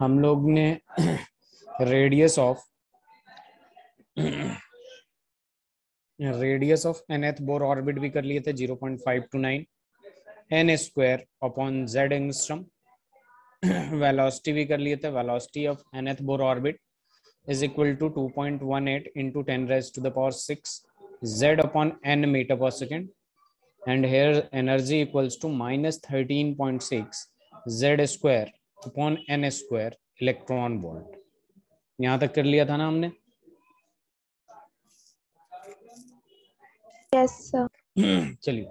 हम लोग ने radius of nth Bohr orbit भी कर लिए थे 0.529 n square upon z angstrom. Velocity भी कर लिए थे, velocity of nth Bohr orbit is equal to 2.18 into 10 raised to the power 6 z upon n meter per second, and here energy equals to minus 13.6 z square upon n square electron volt। यहां तक कर लिया था ना हमने? Yes sir. चलिए,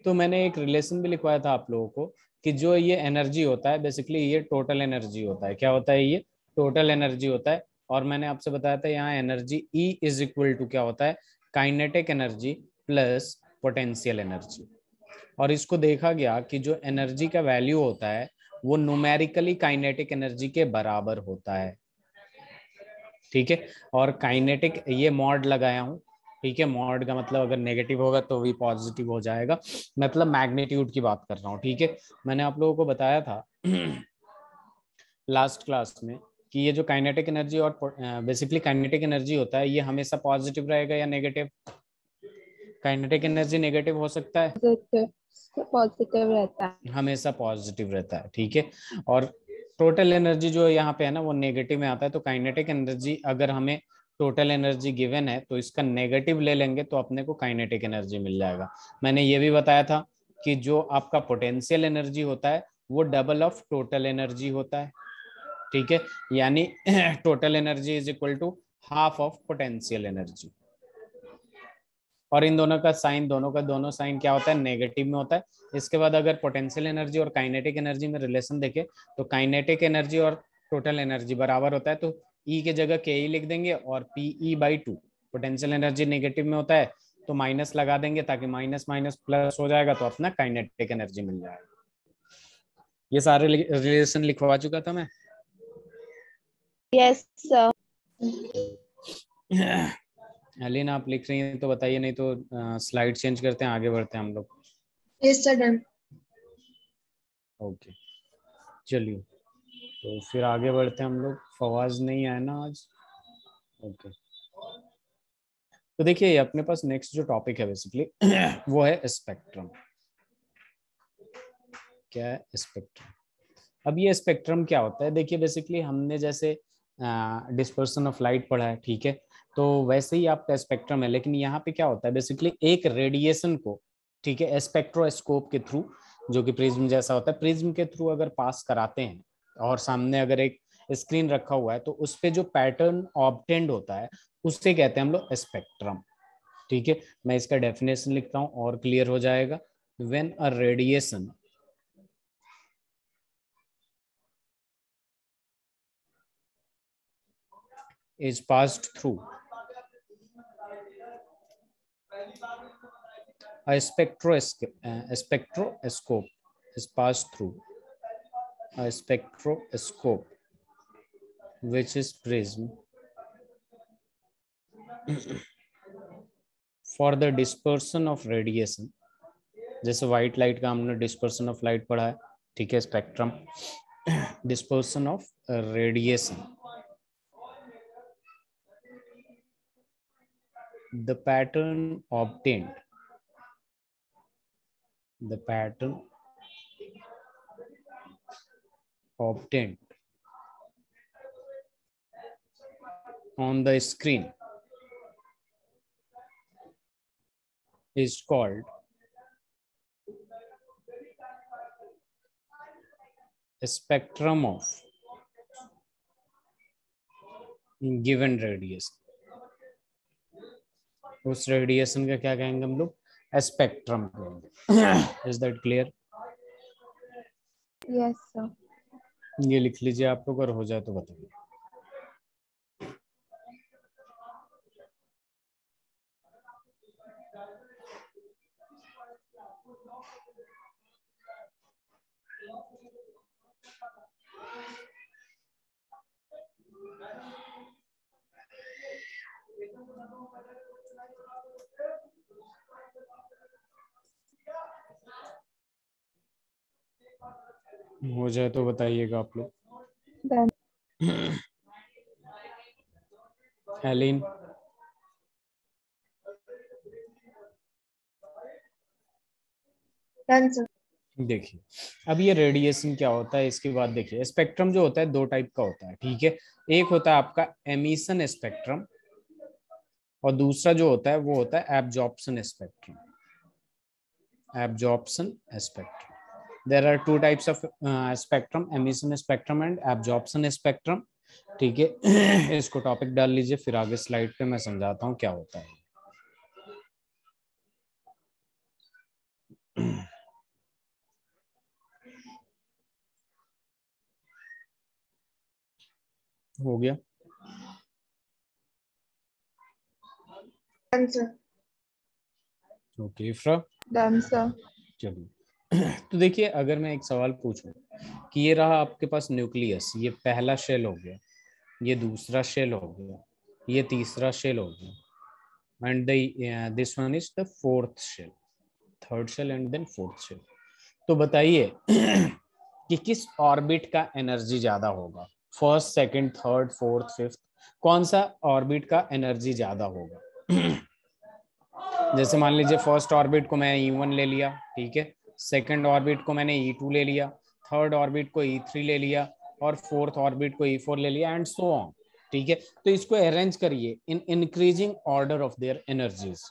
तो मैंने एक रिलेशन भी लिखवाया था आप लोगों को कि जो ये एनर्जी होता है बेसिकली ये टोटल एनर्जी होता है। क्या होता है? ये टोटल एनर्जी होता है। और मैंने आपसे बताया था यहाँ energy E is equal to क्या होता है? Kinetic energy plus potential energy. और इसको देखा गया कि जो एनर्जी का वैल्यू होता है वो न्यूमेरिकली काइनेटिक एनर्जी के बराबर होता है। ठीक है, और काइनेटिक ये मॉड लगाया हूँ। ठीक है, मॉड का मतलब अगर नेगेटिव होगा तो भी पॉजिटिव हो जाएगा, मतलब मैग्नीट्यूड की बात कर रहा हूँ। ठीक है, मैंने आप लोगों को बताया था लास्ट क्लास में कि ये जो काइनेटिक एनर्जी और बेसिकली काइनेटिक एनर्जी होता है ये हमेशा पॉजिटिव रहेगा या नेगेटिव? काइनेटिक एनर्जी नेगेटिव हो सकता है? पॉजिटिव रहता है। हमेशा पॉजिटिव रहता है। ठीक है, और टोटल एनर्जी जो यहाँ पे है ना वो नेगेटिव में आता है। तो काइनेटिक एनर्जी अगर हमें टोटल एनर्जी गिवन है तो इसका नेगेटिव ले लेंगे तो अपने को काइनेटिक एनर्जी मिल जाएगा। मैंने ये भी बताया था कि जो आपका पोटेंशियल एनर्जी होता है वो डबल ऑफ टोटल एनर्जी होता है। ठीक है, यानी total energy is equal to half of potential energy. और इन दोनों का साइन, दोनों साइन क्या होता है? नेगेटिव में होता है। इसके बाद अगर पोटेंशियल एनर्जी और काइनेटिक एनर्जी में रिलेशन देखें तो काइनेटिक एनर्जी और टोटल एनर्जी बराबर होता है, तो ई की जगह के ई लिख देंगे और PE/2। पोटेंशियल एनर्जी नेगेटिव में होता है तो माइनस लगा देंगे ताकि माइनस माइनस प्लस हो जाएगा तो अपना काइनेटिक एनर्जी मिल जाएगा। ये सारे रिलेशन लिखवा चुका था मैं। Yes sir. एलिन आप लिख रही हैं तो बताइए, नहीं तो स्लाइड चेंज करते हैं, आगे बढ़ते हैं हम लोग। Yes sir done. ओके, चलिए तो फिर आगे बढ़ते हैं हम लोग। फवाज नहीं आया ना आज? ओके, तो देखिए अपने पास नेक्स्ट जो टॉपिक है बेसिकली वो है स्पेक्ट्रम। क्या है? स्पेक्ट्रम। अब ये स्पेक्ट्रम क्या होता है? देखिए बेसिकली हमने जैसे डिस्पर्सन ऑफ लाइट पढ़ा है, ठीक है, तो वैसे ही आपका स्पेक्ट्रम है। लेकिन यहाँ पे क्या होता है बेसिकली एक रेडिएशन को, ठीक है, स्पेक्ट्रोस्कोप के थ्रू, जो कि प्रिज्म जैसा होता है, प्रिज्म के थ्रू अगर पास कराते हैं और सामने अगर एक स्क्रीन रखा हुआ है तो उस पे जो पैटर्न ऑब्टेंड होता है उससे कहते हैं हम लोग स्पेक्ट्रम। ठीक है, मैं इसका डेफिनेशन लिखता हूँ और क्लियर हो जाएगा। When a radiation is passed through a spectroscope is passed through a spectroscope which is prism for the dispersion of radiation। जैसे व्हाइट लाइट का हमने डिस्पर्सन ऑफ लाइट पढ़ा है, ठीक है, spectrum, dispersion of radiation, the pattern obtained on the screen is called a spectrum of given radiation। उस radiation का क्या कहेंगे हम लोग? स्पेक्ट्रम कहेंगे। Is that clear? Yes sir. ये लिख लीजिए आप लोग, अगर हो जाए तो बताइए। हो जाए तो बताइएगा आप लोग। Done. Elin, Done, sir. देखिए अब ये रेडिएशन क्या होता है इसके बाद देखिए स्पेक्ट्रम जो होता है दो टाइप का होता है, ठीक है। एक होता है आपका एमिशन स्पेक्ट्रम और दूसरा जो होता है वो होता है absorption spectrum. Absorption spectrum, there are two types of spectrum, emission spectrum and absorption spectrum, ठीक है। इसको टॉपिक डाल लीजिए, फिर आगे स्लाइड पे मैं समझाता हूँ क्या होता है। हो गया? Done, sir. Okay इफ्रा, Done, sir. चलिए। तो देखिए अगर मैं एक सवाल पूछूं कि ये रहा आपके पास न्यूक्लियस, ये पहला शेल हो गया, ये दूसरा शेल हो गया, ये तीसरा शेल हो गया, and this one is the fourth shell, third shell and then fourth shell. तो बताइए कि किस ऑर्बिट का एनर्जी ज्यादा होगा, first, second, third, fourth, fifth, कौन सा ऑर्बिट का एनर्जी ज्यादा होगा? जैसे मान लीजिए फर्स्ट ऑर्बिट को मैं E1 ले लिया, ठीक है, सेकंड ऑर्बिट को मैंने E2 ले लिया, थर्ड ऑर्बिट को E3 ले लिया और फोर्थ ऑर्बिट को E4 ले लिया एंड सो ऑन, ठीक है। तो इसको अरेंज करिए in increasing order of their energies.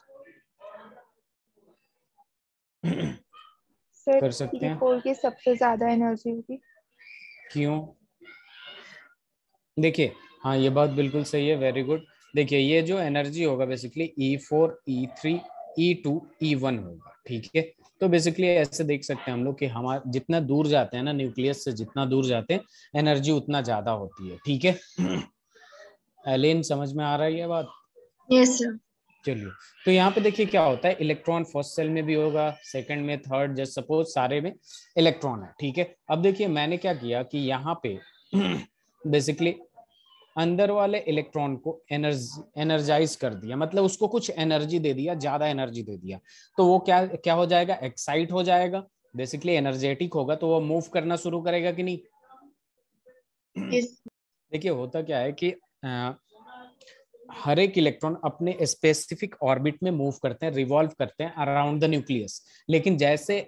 Sir कर सकते हैं? T4 की सबसे ज्यादा एनर्जी होगी। क्यों? देखिए हाँ ये बात बिल्कुल सही है, वेरी गुड। देखिए ये जो एनर्जी होगा basically E4, E3, E2, E1 होगा, ठीक है। तो बेसिकली ऐसे देख सकते हैं हम लोग कि हमारा जितना दूर जाते हैं ना न्यूक्लियस से, जितना दूर जाते हैं एनर्जी उतना ज्यादा होती है, ठीक है। एलिन समझ में आ रहा है ये बात? Yes, sir. चलिए, तो यहाँ पे देखिए क्या होता है, इलेक्ट्रॉन फर्स्ट सेल में भी होगा, सेकंड में, थर्ड, जस्ट सपोज सारे में इलेक्ट्रॉन है, ठीक है। अब देखिए मैंने क्या किया कि यहाँ पे बेसिकली अंदर वाले इलेक्ट्रॉन को एनर्जाइज कर दिया, मतलब उसको कुछ एनर्जी दे दिया, ज्यादा एनर्जी दे दिया। तो वो क्या क्या हो जाएगा, एक्साइट हो जाएगा, बेसिकली एनर्जेटिक होगा, तो वो मूव करना शुरू करेगा कि नहीं? Yes. देखिए होता क्या है कि हर एक इलेक्ट्रॉन अपने स्पेसिफिक ऑर्बिट में मूव करते हैं, रिवॉल्व करते हैं अराउंड द न्यूक्लियस। लेकिन जैसे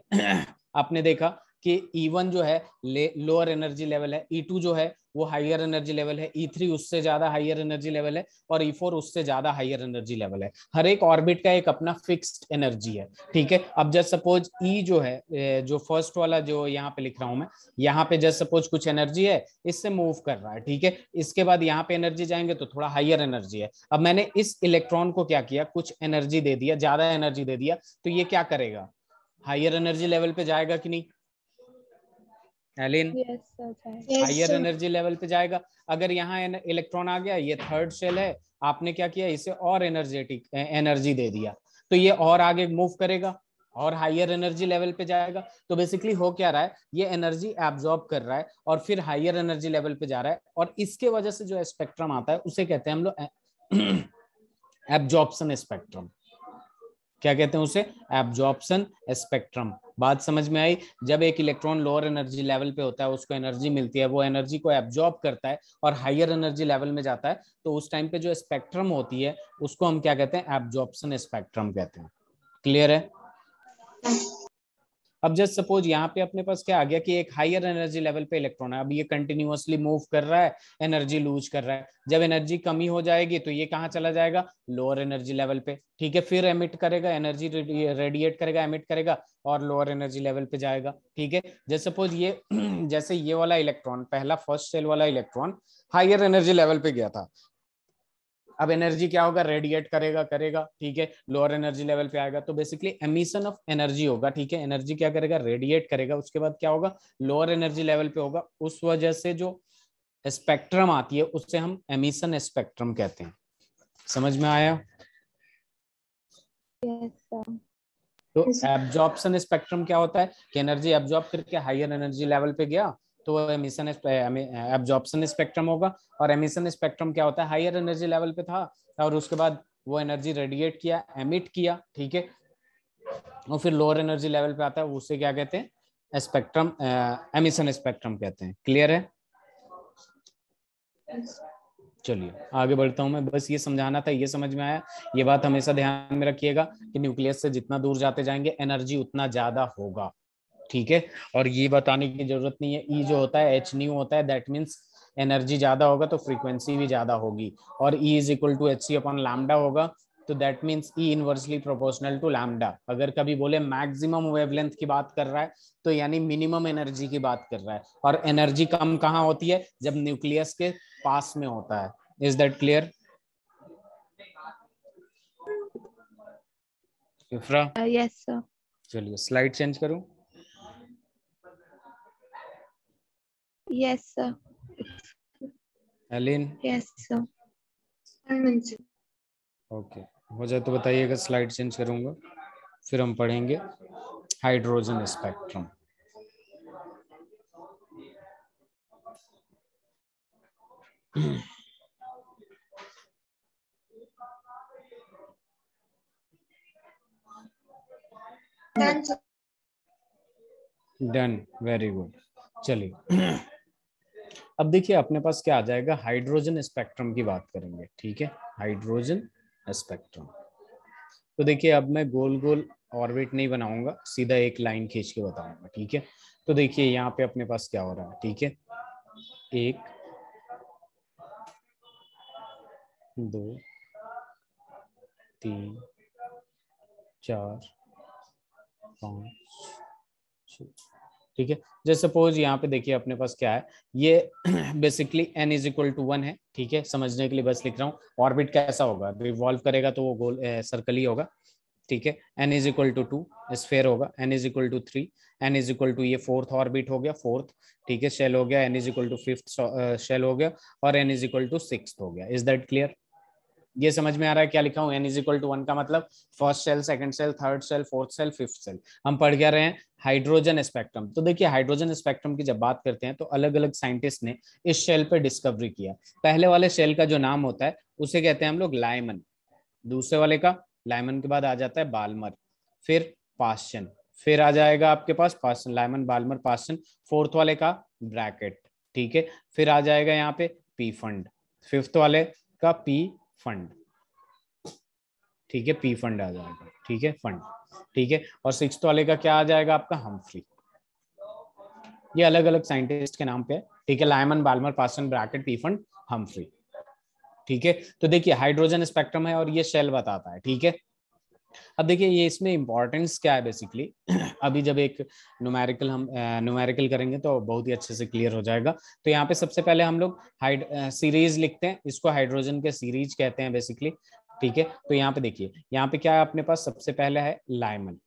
आपने देखा कि E1 जो है लोअर एनर्जी लेवल है, E2 जो है वो हायर एनर्जी लेवल है, E3 उससे ज्यादा हायर एनर्जी लेवल है और E4 उससे ज्यादा हायर एनर्जी लेवल है। हर एक ऑर्बिट का एक अपना फिक्स्ड एनर्जी है, ठीक है। अब जस्ट सपोज E जो है, जो फर्स्ट वाला जो यहाँ पे लिख रहा हूं मैं, यहाँ पे जस्ट सपोज कुछ एनर्जी है, इससे मूव कर रहा है, ठीक है। इसके बाद यहाँ पे एनर्जी जाएंगे तो थोड़ा हायर एनर्जी है। अब मैंने इस इलेक्ट्रॉन को क्या किया, कुछ एनर्जी दे दिया, ज्यादा एनर्जी दे दिया, तो ये क्या करेगा, हायर एनर्जी लेवल पे जाएगा कि नहीं? Elin, Yes, sir. Yes, higher sir. Energy level पे जाएगा। अगर यहाँ इलेक्ट्रॉन आ गया, ये थर्ड शेल है, आपने क्या किया, इसे और एनर्जेटिक एनर्जी दे दिया, तो ये और आगे मूव करेगा और हायर एनर्जी लेवल पे जाएगा। तो बेसिकली हो क्या रहा है, ये एनर्जी एब्जॉर्ब कर रहा है और फिर हायर एनर्जी लेवल पे जा रहा है, और इसके वजह से जो स्पेक्ट्रम आता है उसे कहते हैं हम लोग एब्जॉर्प्शन स्पेक्ट्रम। क्या कहते हैं उसे? Absorption spectrum. बात समझ में आई? जब एक इलेक्ट्रॉन लोअर एनर्जी लेवल पे होता है, उसको एनर्जी मिलती है, वो एनर्जी को एब्जॉर्ब करता है और हायर एनर्जी लेवल में जाता है, तो उस टाइम पे जो स्पेक्ट्रम होती है उसको हम क्या कहते हैं, एब्जॉर्प्शन स्पेक्ट्रम कहते हैं। क्लियर है? अब जस्ट सपोज यहाँ पे अपने पास क्या आ गया कि एक हायर एनर्जी लेवल पे इलेक्ट्रॉन है, अब ये कंटिन्यूअसली मूव कर रहा है, एनर्जी लूज कर रहा है। जब एनर्जी कमी हो जाएगी तो ये कहाँ चला जाएगा, लोअर एनर्जी लेवल पे, ठीक है। फिर एमिट करेगा एनर्जी, रेडिएट करेगा, एमिट करेगा और लोअर एनर्जी लेवल पे जाएगा, ठीक है। जैसे सपोज ये जैसे ये वाला इलेक्ट्रॉन, पहला फर्स्ट सेल वाला इलेक्ट्रॉन हायर एनर्जी लेवल पे गया था, अब एनर्जी क्या होगा, रेडिएट करेगा करेगा, ठीक है, लोअर एनर्जी लेवल पे आएगा, तो बेसिकली एमिशन ऑफ एनर्जी होगा, ठीक है। एनर्जी क्या करेगा, रेडिएट करेगा, उसके बाद क्या होगा, लोअर एनर्जी लेवल पे होगा। उस वजह से जो स्पेक्ट्रम आती है उससे हम एमिशन स्पेक्ट्रम कहते हैं। समझ में आया? Yes, sir. तो Yes, sir. एब्जॉर्प्शन स्पेक्ट्रम क्या होता है कि एनर्जी एब्जॉर्ब करके हायर एनर्जी लेवल पे गया तो वो एमिशन एब्जॉर्प्शन स्पेक्ट्रम होगा। और एमिशन स्पेक्ट्रम क्या होता है, हायर एनर्जी लेवल पे था और उसके बाद वो एनर्जी रेडिएट किया, एमिट किया, ठीक है, और फिर लोअर एनर्जी लेवल पे आता है, उसे क्या कहते हैं, स्पेक्ट्रम, एमिशन स्पेक्ट्रम कहते हैं। क्लियर है? चलिए आगे बढ़ता हूं मैं, बस ये समझाना था, ये समझ में आया। ये बात हमेशा ध्यान में रखिएगा कि न्यूक्लियस से जितना दूर जाते जाएंगे एनर्जी उतना ज्यादा होगा, ठीक है। और ये बताने की जरूरत नहीं है, ई जो होता है एच न्यू होता है, दैट मीन्स एनर्जी ज्यादा होगा तो फ्रीक्वेंसी भी ज्यादा होगी, और E is equal to h c upon lambda होगा, तो that means E inversely proportional to lambda. अगर कभी बोले मैक्सिमम वेवलेंथ की बात कर रहा है तो यानी मिनिमम एनर्जी की बात कर रहा है, और एनर्जी कम कहाँ होती है, जब न्यूक्लियस के पास में होता है। Is that clear Ifra? Yes sir. चलिए स्लाइड चेंज करूं। Yes sir. Elin? Yes sir. Okay, हो जाए तो बताइएगा, स्लाइड चेंज करूंगा, फिर हम पढ़ेंगे hydrogen spectrum. Done, very good. चलिए अब देखिए अपने पास क्या आ जाएगा, हाइड्रोजन स्पेक्ट्रम की बात करेंगे, ठीक है। हाइड्रोजन स्पेक्ट्रम, तो देखिए अब मैं गोल गोल ऑर्बिट नहीं बनाऊंगा, सीधा एक लाइन खींच के बताऊंगा, ठीक है। तो देखिए यहाँ पे अपने पास क्या हो रहा है, ठीक है, 1 2 3 4 5 6, ठीक है। जैसे सपोज यहाँ पे देखिए अपने पास क्या है, ये basically n is equal to 1 है, ठीक है, समझने के लिए बस लिख रहा हूँ। ऑर्बिट कैसा होगा, रिवॉल्व करेगा तो वो गोल सर्कल ही होगा, ठीक है। n is equal to 2 sphere होगा, n is equal to 3, n is equal to ये फोर्थ ऑर्बिट हो गया, फोर्थ, ठीक है, शेल हो गया, n is equal to fifth shell हो गया, और n is equal to sixth हो गया। Is that clear? ये समझ में आ रहा है क्या लिखा हूं, n इज इक्वल टू 1 का मतलब first shell, second shell, third shell, fourth shell, fifth shell. हम पढ़ क्या रहे हैं, हाइड्रोजन स्पेक्ट्रम। तो देखिए हाइड्रोजन स्पेक्ट्रम की जब बात करते हैं तो अलग अलग साइंटिस्ट ने इस शेल पे डिस्कवरी किया। पहले वाले शेल का जो नाम होता है उसे कहते हैं हम लोग लाइमन, दूसरे वाले का, लाइमन के बाद आ जाता है बाल्मर, फिर पास्चन, फिर आ जाएगा आपके पास Paschen, Lyman, Balmer, Paschen, fourth वाले का ब्रैकेट, ठीक है, फिर आ जाएगा यहाँ पे पी फंड, फिफ्थ वाले का पी फंड, ठीक है, पी फंड आ जाएगा, ठीक है, फंड, ठीक है, और सिक्स्थ वाले का क्या आ जाएगा आपका, हम्फ्री। ये अलग अलग साइंटिस्ट के नाम पे है, ठीक है, Lyman, Balmer, Paschen, Brackett, Pfund, Humphrey, ठीक है। तो देखिए हाइड्रोजन स्पेक्ट्रम है और ये शेल बताता है, ठीक है। अब देखिए ये इसमें इंपॉर्टेंस क्या है बेसिकली, अभी जब एक न्यूमेरिकल हम न्यूमेरिकल करेंगे तो बहुत ही अच्छे से क्लियर हो जाएगा। तो यहाँ पे सबसे पहले हम लोग सीरीज लिखते हैं, इसको हाइड्रोजन के सीरीज कहते हैं बेसिकली, ठीक है। तो यहाँ पे देखिए, यहाँ पे क्या है अपने पास, सबसे पहले है लाइमन,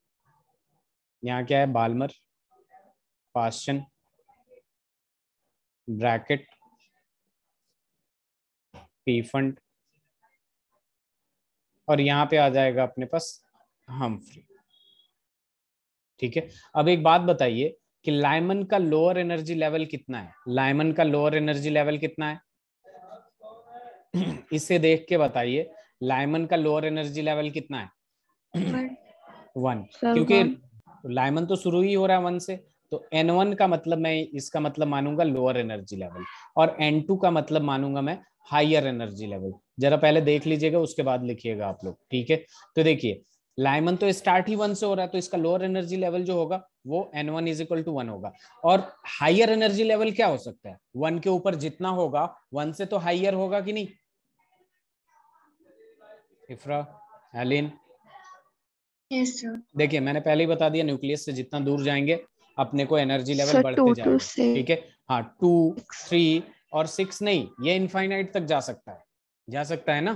यहाँ क्या है Balmer, Paschen, Brackett, Pfund, और यहाँ पे आ जाएगा अपने पास हम्फ्री, ठीक है। अब एक बात बताइए कि लाइमन का लोअर एनर्जी लेवल कितना है, लाइमन का लोअर एनर्जी लेवल कितना है, इसे देख के बताइए लाइमन का लोअर एनर्जी लेवल कितना है, 1, क्योंकि लाइमन तो शुरू ही हो रहा है 1 से, तो N1 का मतलब मैं इसका मतलब मानूंगा लोअर एनर्जी लेवल, और N2 का मतलब मानूंगा मैं हायर एनर्जी लेवल। जरा पहले देख लीजिएगा उसके बाद लिखिएगा आप लोग, ठीक है। तो देखिए लाइमन तो स्टार्ट ही 1 से हो रहा है, तो इसका लोअर एनर्जी लेवल जो होगा वो N1 इज इक्वल टू 1 होगा। और हायर एनर्जी लेवल क्या हो सकता है, 1 के ऊपर जितना होगा 1 से तो हायर होगा कि नहीं, इफ्रा, एलिन? Yes sir. देखिए मैंने पहले ही बता दिया, न्यूक्लियस से जितना दूर जाएंगे अपने को एनर्जी लेवल सर 2 बढ़ते to जाएगा, 6। ठीक है। हाँ 2, 3 और 6 नहीं, ये इनफाइनाइट तक जा सकता है, जा सकता है ना,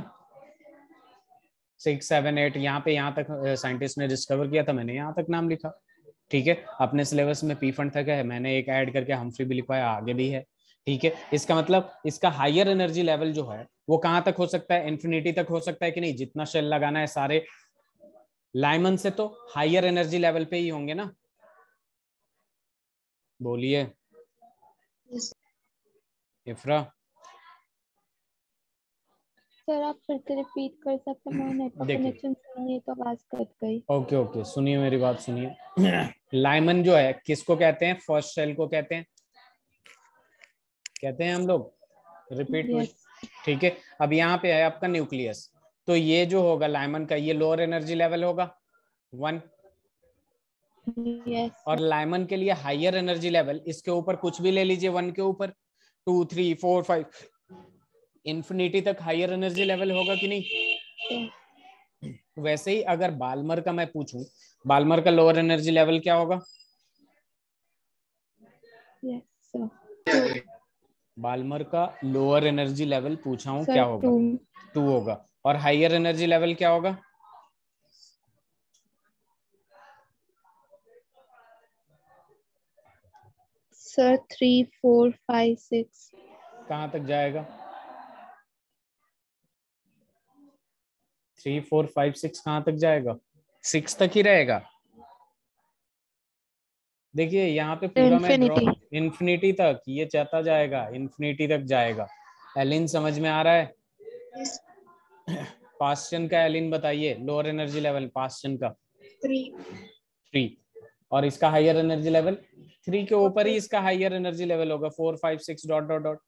6, 7, 8, यहाँ तक साइंटिस्ट ने डिस्कवर किया था, मैंने यहाँ तक नाम लिखा, ठीक है। अपने सिलेबस में पी फंड तक है, मैंने एक ऐड करके हम्फ्री भी लिखवाया, आगे भी है, ठीक है। इसका मतलब इसका हायर एनर्जी लेवल जो है वो कहाँ तक हो सकता है, इन्फिनिटी तक हो सकता है कि नहीं, जितना शेल लगाना है सारे लाइमन से तो हायर एनर्जी लेवल पे ही होंगे ना, बोलिए इफ्रा। सर आप फिर से रिपीट कर सकते हैं, मेरा नेटवर्क देखिए कनेक्शन सही है तो आवाज कट गई। ओके ओके, सुनिए मेरी बात सुनिए। लाइमन जो है किसको कहते हैं, फर्स्ट शेल को कहते हैं हम लोग रिपीट विल। यस ठीक है, अब यहाँ पे है आपका न्यूक्लियस, तो ये जो होगा लाइमन का, ये लोअर एनर्जी लेवल होगा 1, यस और लाइमन के लिए हायर एनर्जी लेवल, इसके ऊपर कुछ भी ले लीजिए 1 के ऊपर, 2 3 4 5 इंफिनिटी तक हायर एनर्जी लेवल होगा कि नहीं। वैसे ही अगर बाल्मर का मैं पूछूं, बाल्मर का लोअर एनर्जी लेवल क्या होगा। यस सर बाल्मर का लोअर एनर्जी लेवल पूछा हूं क्या सर होगा, 2 2 होगा, और हायर एनर्जी लेवल क्या होगा। सर 3 4 5 6 कहां तक जाएगा, 3 4 5 6 कहां तक जाएगा, 6 तक ही रहेगा। देखिए यहाँ पे पूरा मैं ड्रॉ, इंफिनिटी इन्फिनिटी तक ये जाता जाएगा, इन्फिनिटी तक जाएगा। एलिन समझ में आ रहा है। पास्चन का एलिन बताइए, लोअर एनर्जी लेवल पास्चन का 3, और इसका हायर एनर्जी लेवल 3 के ऊपर ही इसका हायर एनर्जी लेवल होगा, 4 5 6 डॉट डॉट डॉट,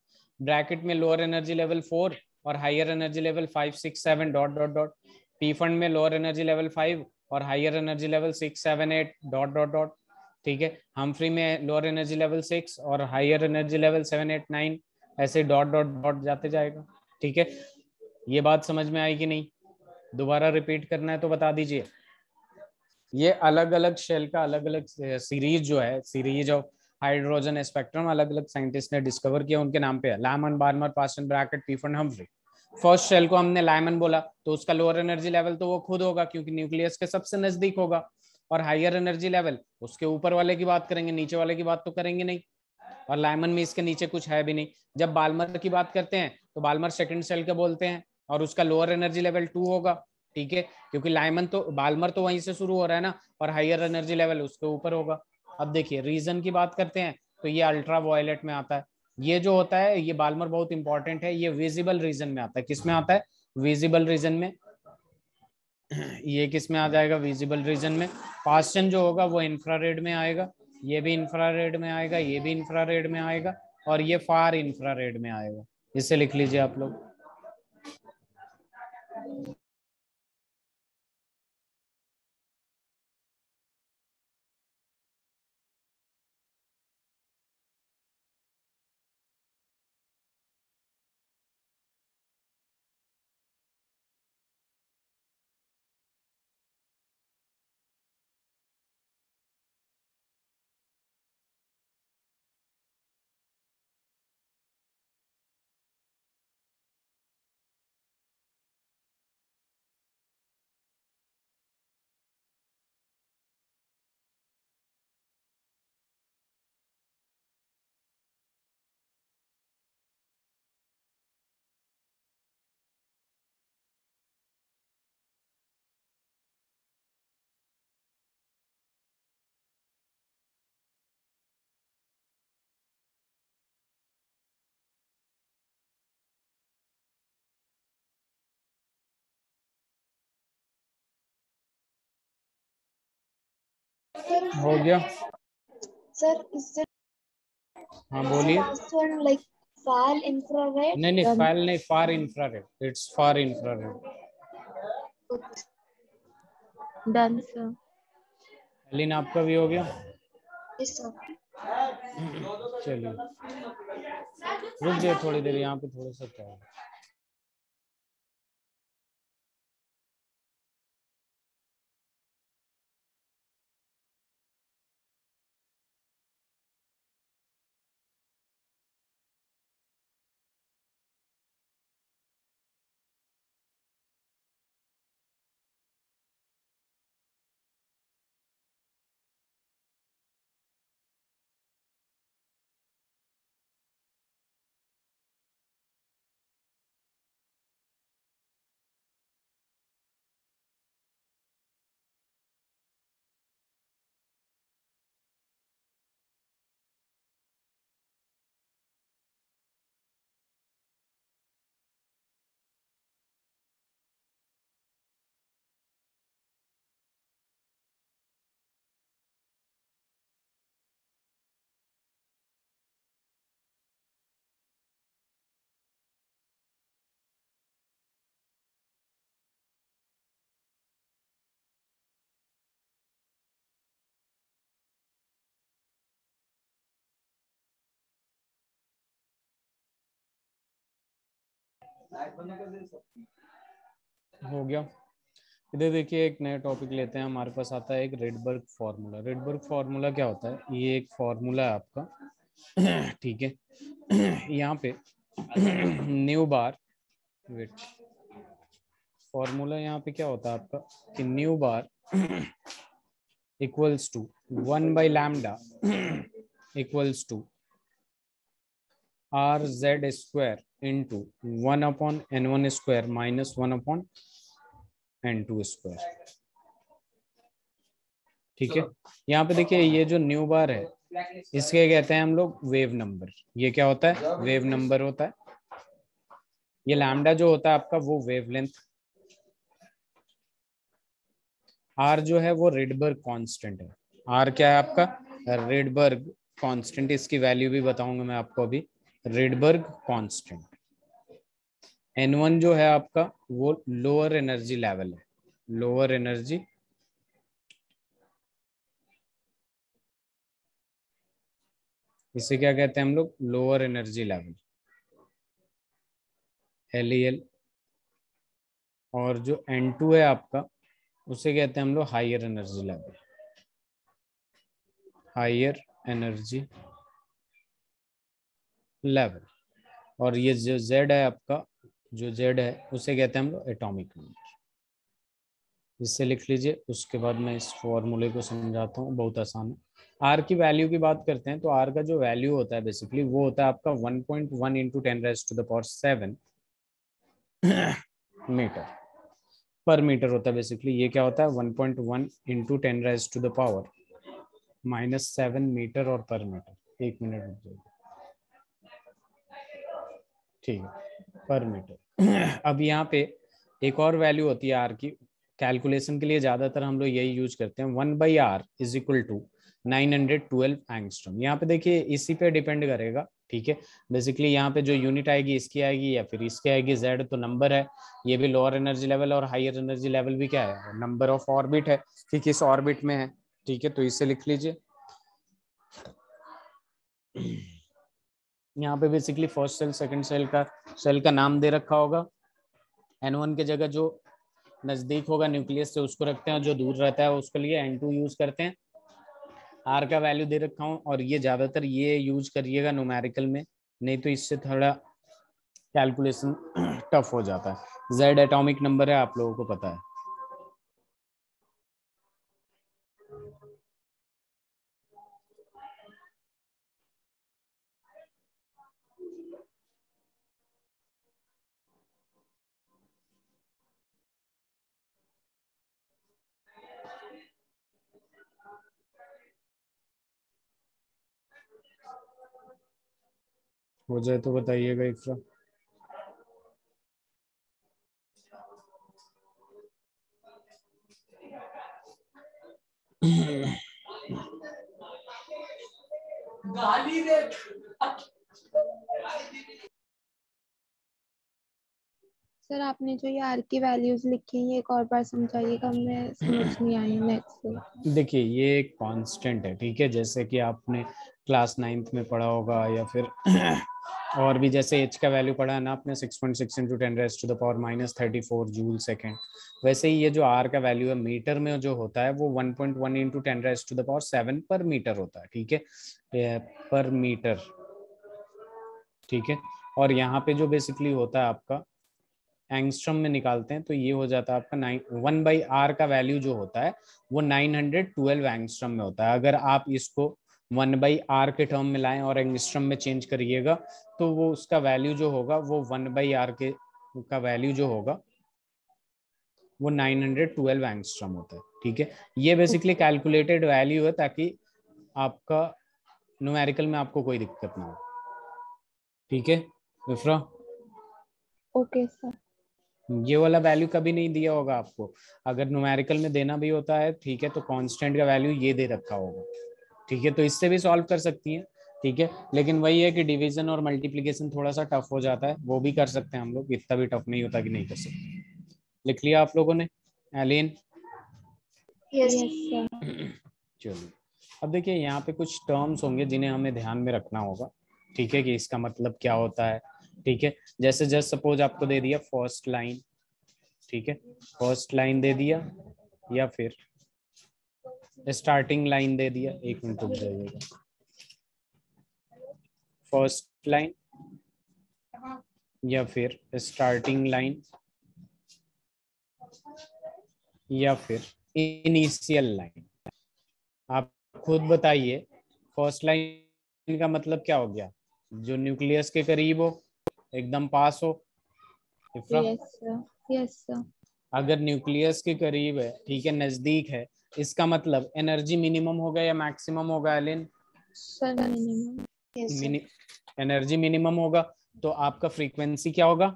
ब्रैकेट में लोअर एनर्जी लेवल 4 और higher energy level 5 6 7 dot dot dot, Pfund में लोअर एनर्जी लेवल 5 और higher energy level 6 7 8 dot dot dot. ठीक है, हमफ्री में लोअर एनर्जी लेवल 6 और हायर एनर्जी लेवल 7 8 9, ऐसे डॉट डॉट डॉट जाते जाएगा। ठीक है, ये बात समझ में आई कि नहीं, दोबारा रिपीट करना है तो बता दीजिए। ये अलग अलग शेल का अलग अलग सीरीज जो है, सीरीज ऑफ हाइड्रोजन स्पेक्ट्रम, अलग अलग साइंटिस्ट ने डिस्कवर किया, उनके नाम पे है, Lyman Balmer Paschen Brackett Pfund Humphreys. First shell को हमने लाइमन बोला, तो उसका लोअर एनर्जी लेवल तो वो खुद होगा क्योंकि न्यूक्लियस के सबसे नजदीक होगा, और हायर एनर्जी लेवल उसके ऊपर वाले की बात करेंगे, नीचे वाले की बात तो करेंगे नहीं, और लाइमन में इसके नीचे कुछ है भी नहीं। जब बाल्मर की बात करते हैं तो बाल्मर सेकंड सेल के बोलते हैं, और उसका लोअर एनर्जी लेवल 2 होगा। ठीक है, क्योंकि लाइमन तो, बाल्मर तो वहीं से शुरू हो रहा है ना, और हायर एनर्जी लेवल उसके ऊपर होगा। अब देखिए रीजन की बात करते हैं तो ये अल्ट्रा वायलेट में आता है, ये जो होता है ये बाल्मर बहुत इंपॉर्टेंट है, ये विजिबल रीजन में आता है। किस में आता है, विजिबल रीजन में। ये किस में आ जाएगा, विजिबल रीजन में। पास्चन जो होगा वो इंफ्रारेड में आएगा, ये भी इंफ्रारेड में आएगा, ये भी इंफ्रारेड में आएगा, और ये फार इंफ्रारेड में आएगा। इसे लिख लीजिए आप लोग। हो गया। Sir, is it हाँ बोलिए। password like far infrared? नहीं नहीं, फाइल नहीं, far infrared, it's far infrared. Done sir एलिन आपका भी हो गया। Yes, sir. चलिए रुक जाइए थोड़ी देर, यहाँ पे थोड़ा सा क्या है। हो गया। इधर देखिए एक नया टॉपिक लेते हैं, हमारे पास आता है एक रेडबर्ग फार्मूला। रेडबर्ग फार्मूला क्या होता है? ये एक फार्मूला है आपका ठीक है। यहाँ पे न्यू बार, वेट, फॉर्मूला यहाँ पे क्या होता है आपका कि न्यू बार इक्वल्स टू 1/लैम्डा equals to R Z square into 1/n1 square minus 1/n2 square. ठीक है, यहाँ पे देखिए ये जो न्यू बार है इसके कहते हैं हम लोग वेव नंबर। ये क्या होता है? वेव नंबर होता है। ये लैम्डा जो होता है आपका वो वेवलेंथ, आर जो है वो रेडबर्ग कांस्टेंट है। आर क्या है आपका? Rydberg constant. इसकी वैल्यू भी बताऊंगा मैं आपको अभी। Rydberg constant. N1 जो है आपका वो लोअर एनर्जी लेवल है, लोअर एनर्जी, इसे क्या कहते हैं हम लोग? Lower energy level, LEL। और जो N2 है आपका उसे कहते हैं हम लोग higher energy level, higher energy level. और ये जो Z है आपका, जो Z है उसे कहते हैं हम लोग एटॉमिक नंबर। इससे लिख लीजिए, उसके बाद मैं इस फॉर्मूले को समझाता हूँ, बहुत आसान है। आर की वैल्यू की बात करते हैं तो आर का जो वैल्यू होता है बेसिकली वो होता है आपका 1.1 इंटू 10⁻⁷ मीटर पर मीटर होता है बेसिकली। ये क्या होता है? 1.1 इंटू 10⁻⁻⁷ मीटर और पर मीटर। एक मिनट रुक जाइए, ठीक है, पर मीटर। अब यहाँ पे एक और वैल्यू होती है आर की, कैलकुलेशन के लिए ज्यादातर हम लोग यही यूज करते हैं। 1/r is equal to 912 angstrom. यहाँ पे देखिए इसी पे डिपेंड करेगा, ठीक है। बेसिकली यहाँ पे जो यूनिट आएगी इसकी आएगी या फिर इसकी आएगी। जेड तो नंबर है, ये भी लोअर एनर्जी लेवल और हायर एनर्जी लेवल भी क्या है? नंबर ऑफ ऑर्बिट है कि किस ऑर्बिट में है, ठीक है। तो इसे लिख लीजिए। यहाँ पे basically first shell second shell का नाम दे रखा होगा। N1 की जगह जो नजदीक होगा न्यूक्लियस से उसको रखते हैं, और जो दूर रहता है उसके लिए N2 यूज करते हैं। आर का वैल्यू दे रखा हूँ, और ये ज्यादातर ये यूज करिएगा न्यूमेरिकल में, नहीं तो इससे थोड़ा कैलकुलेशन टफ हो जाता है। जेड एटॉमिक नंबर है, आप लोगों को पता है। हो जाए तो बताइएगा एक बार। गाली दे। सर आपने जो ये आर की वैल्यूज लिखी हैं ये एक और बार समझाइएगा, मैं समझ नहीं आई नेक्स्ट से। देखिए ये एक कांस्टेंट है, ठीक है, जैसे कि आपने क्लास 9th में पढ़ा होगा या फिर और भी, जैसे एच का वैल्यू पढ़ा है ना आपने 6.6 इंटू 10⁻⁻34 जूल सेकेंड। वैसे ही ये जो आर का वैल्यू है मीटर में जो होता है वो 1.1 इंटू 10⁻⁷ पर मीटर होता है, ठीक है, पर मीटर, ठीक है। और यहाँ पे जो बेसिकली होता है आपका एंगस्ट्रम में निकालते हैं तो ये हो जाता है आपका 1/r का वैल्यू जो होता है वो 912 एंगस्ट्रम में होता है। अगर आप इसको 1/r के टर्म में लाएं और एंगस्ट्रम में चेंज करिएगा तो वो उसका वैल्यू जो होगा वो 1/r के का वैल्यू जो होगा वो 912 एंगस्ट्रम होता है, ठीक है। ये बेसिकली कैलकुलेटेड वैल्यू है ताकि आपका न्यूमेरिकल में आपको कोई दिक्कत ना हो, ठीक है विफ्रा। Okay sir. ये वाला वैल्यू कभी नहीं दिया होगा आपको, अगर न्यूमेरिकल में देना भी होता है, ठीक है, तो कांस्टेंट का वैल्यू ये दे रखा होगा, ठीक है। तो इससे भी सॉल्व कर सकती हैं, ठीक है। लेकिन वही है कि डिवीजन और मल्टीप्लिकेशन थोड़ा सा टफ हो जाता है, वो भी कर सकते हैं हम लोग, इतना भी टफ नहीं होता कि नहीं कर सकते। लिख लिया आप लोगों ने एलिन? Yes. Yes sir. चलिए अब देखिए यहाँ पे कुछ टर्म्स होंगे जिन्हें हमें ध्यान में रखना होगा, ठीक है, कि इसका मतलब क्या होता है ठीक है, जैसे जस्ट सपोज आपको दे दिया फर्स्ट लाइन, ठीक है, फर्स्ट लाइन दे दिया या फिर स्टार्टिंग लाइन दे दिया, एक मिनट रुक जाइएगा, फर्स्ट लाइन या फिर स्टार्टिंग लाइन या फिर इनिशियल लाइन, आप खुद बताइए। फर्स्ट लाइन का मतलब क्या हो गया? जो न्यूक्लियस के करीब हो, एकदम पास हो। इफ्रा, यस सर, यस सर। अगर न्यूक्लियस के करीब है, ठीक है, नजदीक है, इसका मतलब एनर्जी मिनिमम होगा या मैक्सिमम होगा Elin? Sir minimum. Yes, sir. Energy minimum होगा, तो आपका फ्रीक्वेंसी क्या होगा?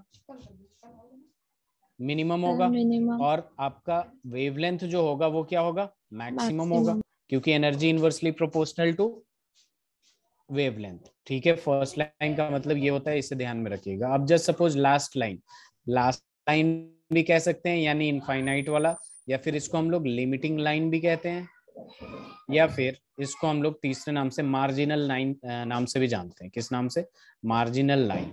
मिनिमम सर होगा। मिनिमम। और आपका वेवलेंथ जो होगा वो क्या होगा? मैक्सिमम होगा, मैक्सिमम। क्योंकि energy inversely proportional to wavelength. ठीक है, फर्स्ट लाइन का मतलब ये होता है, इसे ध्यान में रखिएगा। अब just suppose last line, last line भी कह सकते हैं, यानी इनफाइनाइट वाला, या फिर इसको हम लोग लिमिटिंग लाइन भी कहते हैं, या फिर इसको हम लोग तीसरे नाम से मार्जिनल लाइन नाम से भी जानते हैं। किस नाम से? Marginal line.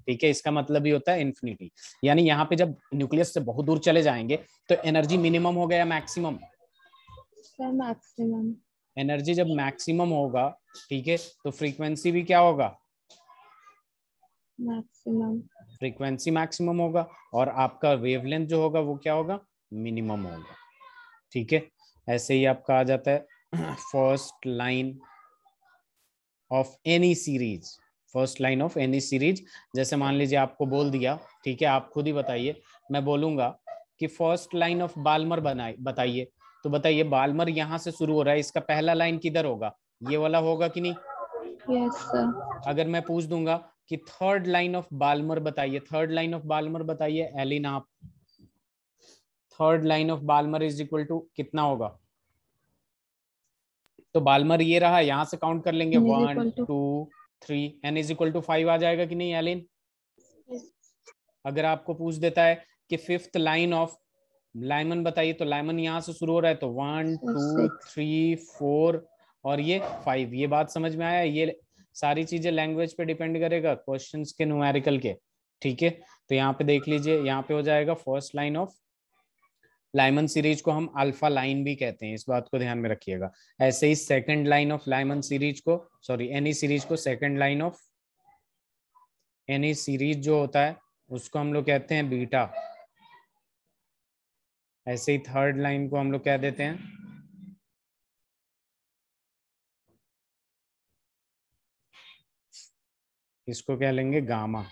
ठीक है, इसका मतलब ही होता है इन्फिनिटी, यानी यहाँ पे जब न्यूक्लियस से बहुत दूर चले जाएंगे तो एनर्जी मिनिमम हो गया मैक्सिमम? Sir maximum. एनर्जी जब मैक्सिमम होगा, ठीक है, तो फ्रीक्वेंसी भी क्या होगा? मैक्सिमम। फ्रीक्वेंसी मैक्सिमम होगा, और आपका वेवलेंथ जो होगा वो क्या होगा? मिनिमम होगा। ठीक है, ऐसे ही आपका आ जाता है first line of any series. First line of any series, जैसे मान लीजिए आपको बोल दिया, ठीक है, आप खुद ही बताइए, मैं बोलूंगा कि फर्स्ट लाइन ऑफ बाल्मर बनाए बताइए, तो बताइए बाल्मर यहाँ से शुरू हो रहा है, इसका पहला लाइन किधर होगा? ये वाला होगा कि नहीं? Yes sir. अगर मैं पूछ दूंगा कि थर्ड लाइन ऑफ बाल्मर बताइए, थर्ड लाइन ऑफ बाल्मर बताइए एलिन आप, third line of Balmer is equal to कितना होगा? तो बाल्मर ये रहा, यहां से काउंट कर लेंगे, n is 1 equal to 2 3, n is equal to 5 आ जाएगा कि नहीं एलिन? Yes. अगर आपको पूछ देता है कि फिफ्थ लाइन ऑफ लाइमन बताइए, तो लाइमन यहाँ से शुरू हो रहा है, तो 1 2 6। 3 4 और ये 5। ये बात समझ में आया? ये सारी चीजें लैंग्वेज पे डिपेंड करेगा, क्वेश्चंस के न्यूमेरिकल के। ठीक है, तो यहाँ पे देख लीजिए, यहाँ पे हो जाएगा first line of Lyman series को हम अल्फा लाइन भी कहते हैं, इस बात को ध्यान में रखिएगा। ऐसे ही second line of Lyman series को, सॉरी एनी सीरीज को, second line of any series जो होता है उसको हम लोग कहते हैं बीटा। ऐसे ही थर्ड लाइन को हम लोग कह देते हैं इसको क्या लेंगे? गामा।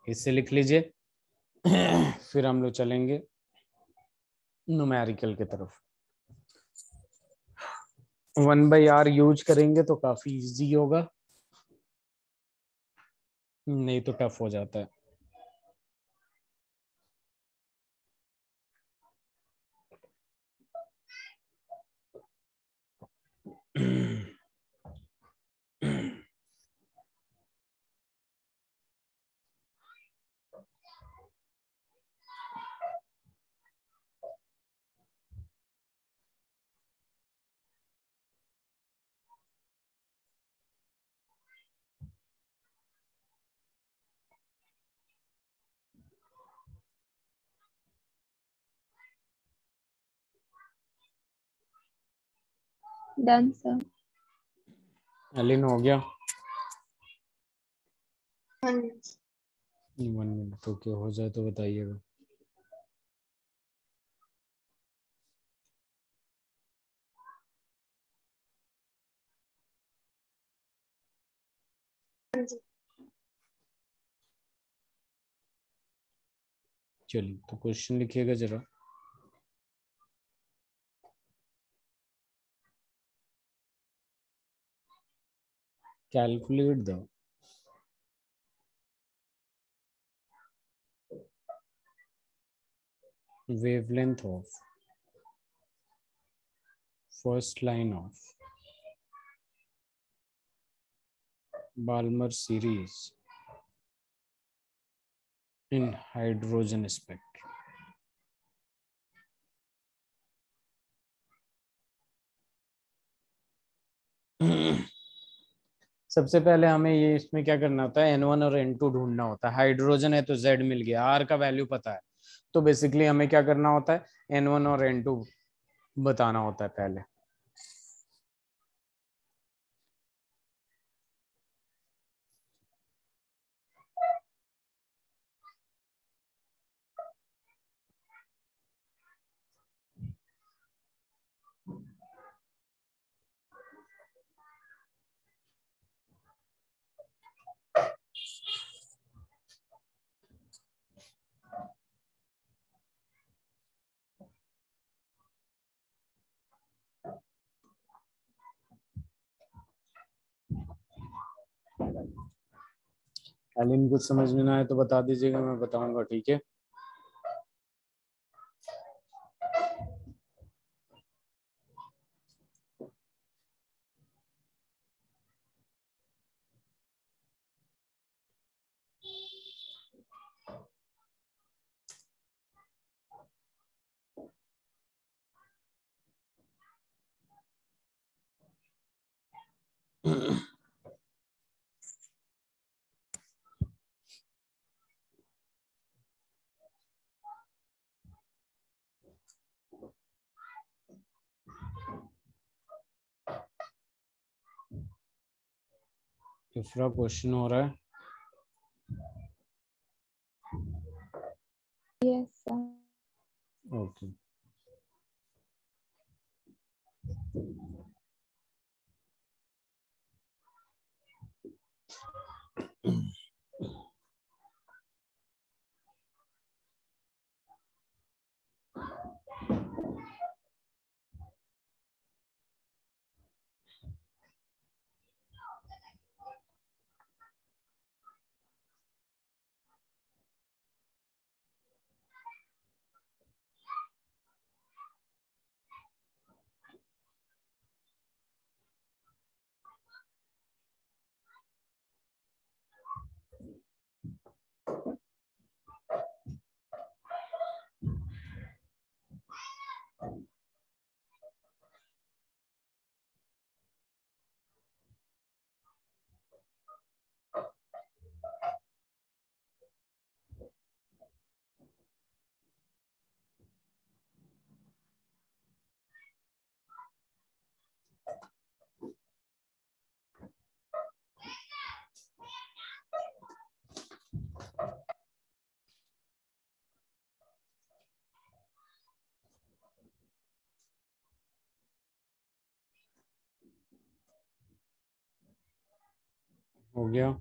इससे लिख लीजिए फिर हम लोग चलेंगे न्यूमेरिकल की तरफ। 1/r यूज करेंगे तो काफी इजी होगा, नहीं तो टफ हो जाता है। Done sir. एलिन हो गया? 1 minute. 1 मिनट तो क्या हो जाए तो बताइएगा। चलिए, तो क्वेश्चन लिखिएगा जरा। Calculate the wavelength of first line of Balmer series in hydrogen spectrum. सबसे पहले हमें ये इसमें क्या करना होता है, N1 और N2 ढूंढना होता है। हाइड्रोजन है तो Z मिल गया, R का वैल्यू पता है, तो बेसिकली हमें क्या करना होता है, N1 और N2 बताना होता है पहले। एलिन कुछ समझ में ना आए तो बता दीजिएगा, मैं बताऊंगा, ठीक है। दूसरा क्वेश्चन हो रहा है। Yes sir. ओके। हो गया।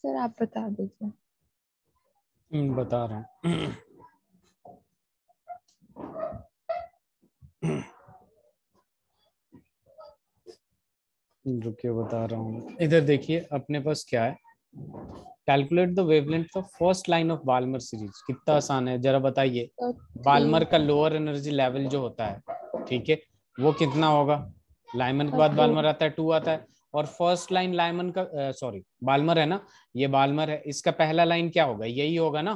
सर आप बता दीजिए। बता रहा हूँ। रुकिए बता रहा हूँ। इधर देखिए अपने पास क्या है, calculate the wavelength of first line of Balmer series. कितना आसान है, जरा बताइए। तो बाल्मर 3 का लोअर एनर्जी लेवल जो होता है, ठीक है, वो कितना होगा। लाइमन के और बाद 2। बाल्मर आता है, 2 आता है। और फर्स्ट लाइन लाइमन का सॉरी बाल्मर है ना, ये बाल्मर है, इसका पहला लाइन क्या होगा, यही होगा ना,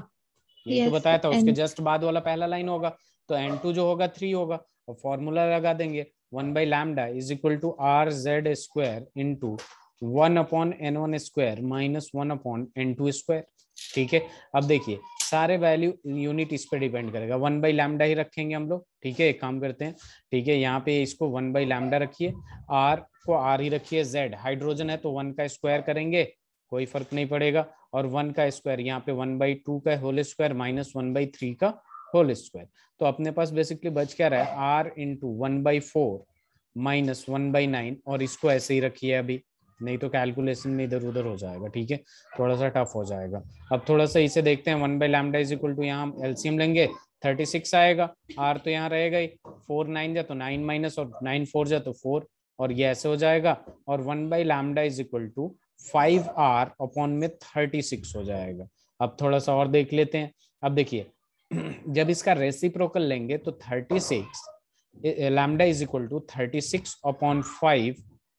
यही तो यस बताया था, उसके एंड जस्ट बाद वाला पहला लाइन होगा। तो N2 जो होगा 3 होगा, और फॉर्मूला लगा देंगे 1/λ is equal to RZ² into 1/N1² minus 1/N2²। ठीक है। अब देखिए सारे वैल्यू यूनिट इस पे डिपेंड करेगा, 1/λ ही रखेंगे हम लोग, ठीक है। एक काम करते हैं, ठीक है, यहाँ पे इसको 1/λ रखिए, R को R ही रखिए, Z हाइड्रोजन है तो 1 का स्क्वायर करेंगे, कोई फर्क नहीं पड़ेगा। और 1 का स्क्वायर यहाँ पे 1/2 का होल स्क्वायर माइनस 1/3 का होल स्क्वायर। तो अपने पास बेसिकली बच क्या रहा है, R इंटू 1/4 माइनस 1/9, और इसको ऐसे ही रखिए अभी, नहीं तो कैलकुलेशन में इधर उधर हो जाएगा, ठीक है, थोड़ा सा टफ हो जाएगा। अब थोड़ा सा इसे देखते हैं, 1/λ इज इक्वल टू, यहाँ हम एलसीएम लेंगे 36 आएगा, R तो यहाँ रहेगा ही, 4 9 जा तो 9 माइनस, और 9 4 जा तो 4, और ये ऐसे हो जाएगा, और 1/λ is equal to 5r upon में 36 हो जाएगा। अब थोड़ा सा और देख लेते हैं। अब देखिए जब इसका रेसिप्रोकल लेंगे तो 36 lambda is equal to 36 upon 5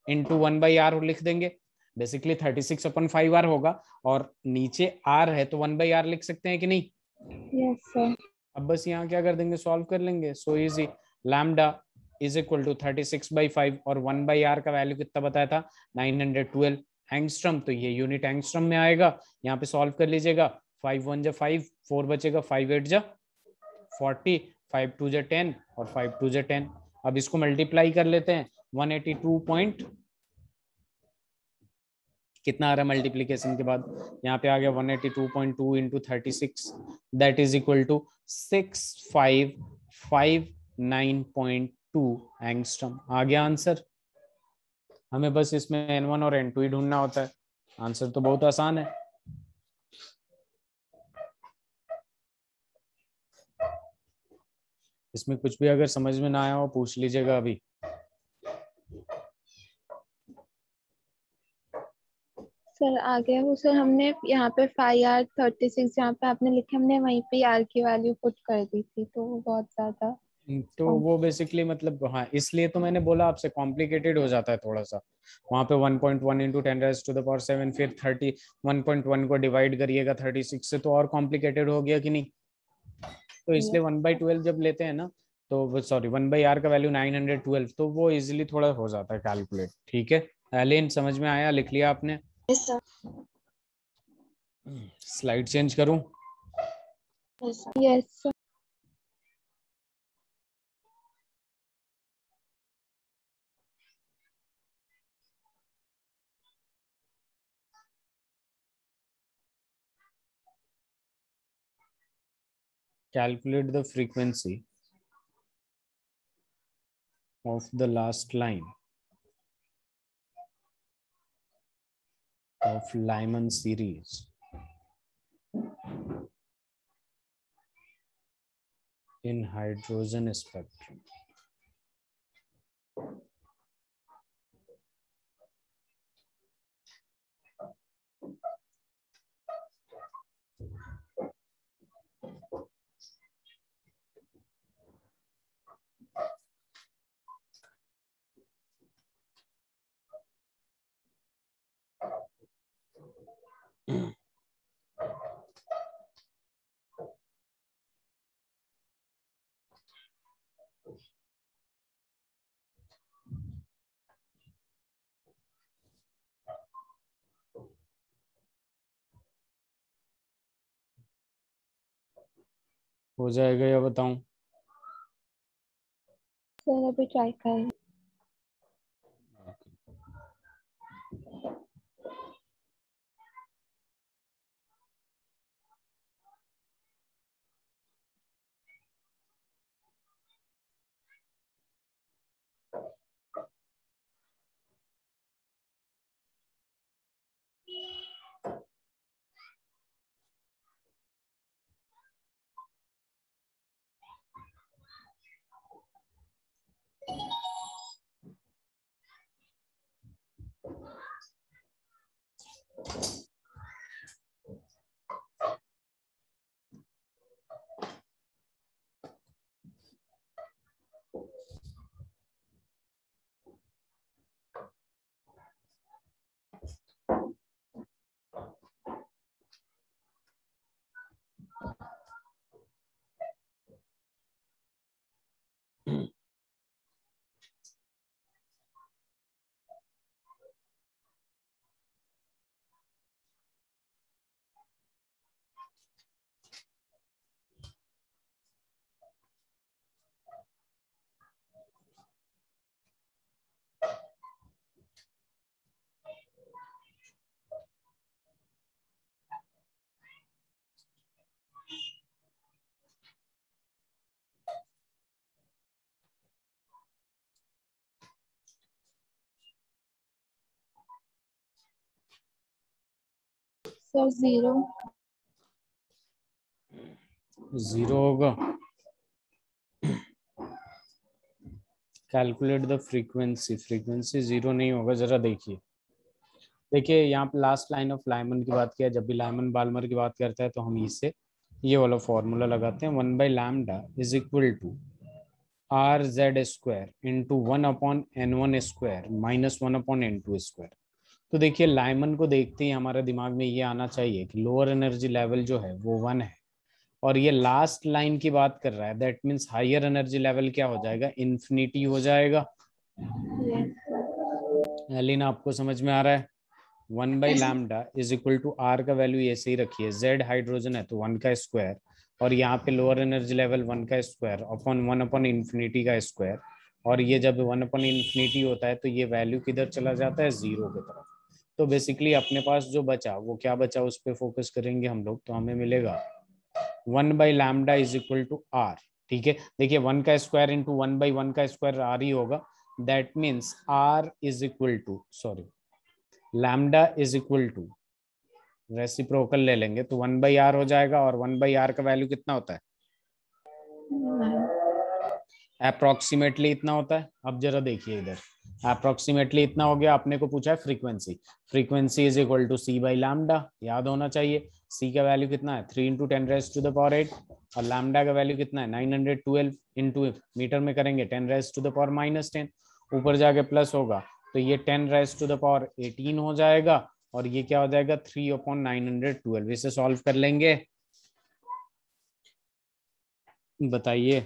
into 1/r लिख देंगे। बेसिकली 36 अपॉन 5r होगा, और नीचे r है तो 1/r लिख सकते हैं कि नहीं। Yes sir. अब बस यहाँ क्या कर देंगे, सॉल्व कर लेंगे। So easy, lambda is equal to 36/5 और 1/r का वैल्यू कितना बताया था, 912 एंगस्ट्रम। तो ये यूनिट एंगस्ट्रम में आएगा। यहाँ पे सॉल्व कर लीजिएगा। 5 1 जा 5, 4 बचेगा, 5 8 जा 40, 5 2 जा 10 और 5 2 जा 10। अब इसको मल्टीप्लाई कर लेते हैं। 182 पॉइंट कितना आ रहा है मल्टीप्लीकेशन के बाद, यहाँ पे आ गया 182.2 into 36, that is equal to 6559.2 angstrom. आ गया आंसर। हमें बस इसमें N1 और N2 ही ढूंढना होता है। आंसर तो बहुत आसान है। इसमें कुछ भी अगर समझ में ना आया हो पूछ लीजिएगा अभी। सर आ गया वो सर, हमने यहाँ पे 5r36 जहाँ पे आपने लिखे हमने वहीं पे r की वैल्यू पुट कर दी थी, तो वो बहुत ज्यादा। तो वो बेसिकली मतलब हाँ, इसलिए तो मैंने बोला आपसे कॉम्प्लिकेटेड हो जाता है थोड़ा सा। वहां पे 1.1 इंटू 10⁻⁷ फिर 1.1 को डिवाइड करिएगा 36 से, तो और कॉम्प्लिकेटेड हो गया कि नहीं। तो इसलिए 1/12 जब लेते हैं ना, तो वो सॉरी 1/r का वैल्यू 912, तो वो इजिली थोड़ा हो जाता है कैलकुलेट। ठीक है एलिन, समझ में आया, लिख लिया आपने। Yes sir. स्लाइड चेंज करूं। Yes sir. Yes sir. Calculate the frequency of the last line of Lyman series in hydrogen spectrum. हो जाएगा या बताऊं। सर अभी ट्राई करें। सर 0 होगा। Calculate the frequency, frequency zero नहीं होगा, जरा देखिए यहाँ पे लास्ट लाइन ऑफ लाइमन की बात किया, जब भी लाइमन बाल्मर की बात करता है तो हम इससे ये वाला फॉर्मूला लगाते हैं, 1/λ is equal to R Z square into 1/n1 square minus 1/n2 square. तो देखिए लाइमन को देखते ही हमारे दिमाग में ये आना चाहिए कि लोअर एनर्जी लेवल जो है वो 1 है, और ये लास्ट लाइन की बात कर रहा है, that means higher energy level क्या हो जाएगा, इन्फिनिटी हो जाएगा। एलिना आपको समझ में आ रहा है? 1/λ इज इक्वल टू आर का वैल्यू ऐसे ही रखिए, जेड हाइड्रोजन है तो 1 का स्क्वायर, और यहाँ पे लोअर एनर्जी लेवल 1 का स्क्वायर अपॉन 1/इन्फिनिटी का स्क्वायर, और ये जब 1/इन्फिनिटी होता है तो ये वैल्यू किधर चला जाता है, जीरो की तरफ। तो बेसिकली अपने पास जो बचा वो क्या बचा, उस पर फोकस करेंगे हम लोग, तो हमें मिलेगा 1/λ इज इक्वल टू आर। ठीक है, देखिए 1 का स्क्वायर इंटू 1/1 का स्क्वायर आर ही होगा, that means R is equal to, sorry, lambda is equal to, reciprocal ले लेंगे तो 1/r हो जाएगा, और 1/r का वैल्यू कितना होता है, अप्रोक्सीमेटली इतना होता है। अब जरा देखिए इधर, अप्रोक्सीमेटली इतना हो गया, आपने को पूछा है frequency, frequency is equal to c by lambda, याद होना चाहिए। सी का वैल्यू कितना है 3 × 10⁻⁸, और लैम्डा का वैल्यू कितना है 912 इंटू मीटर में करेंगे 10⁻⁻10, ऊपर जाके प्लस होगा तो ये 10⁻18 हो जाएगा, और ये क्या हो जाएगा 3/912। इसे सॉल्व कर लेंगे, बताइए।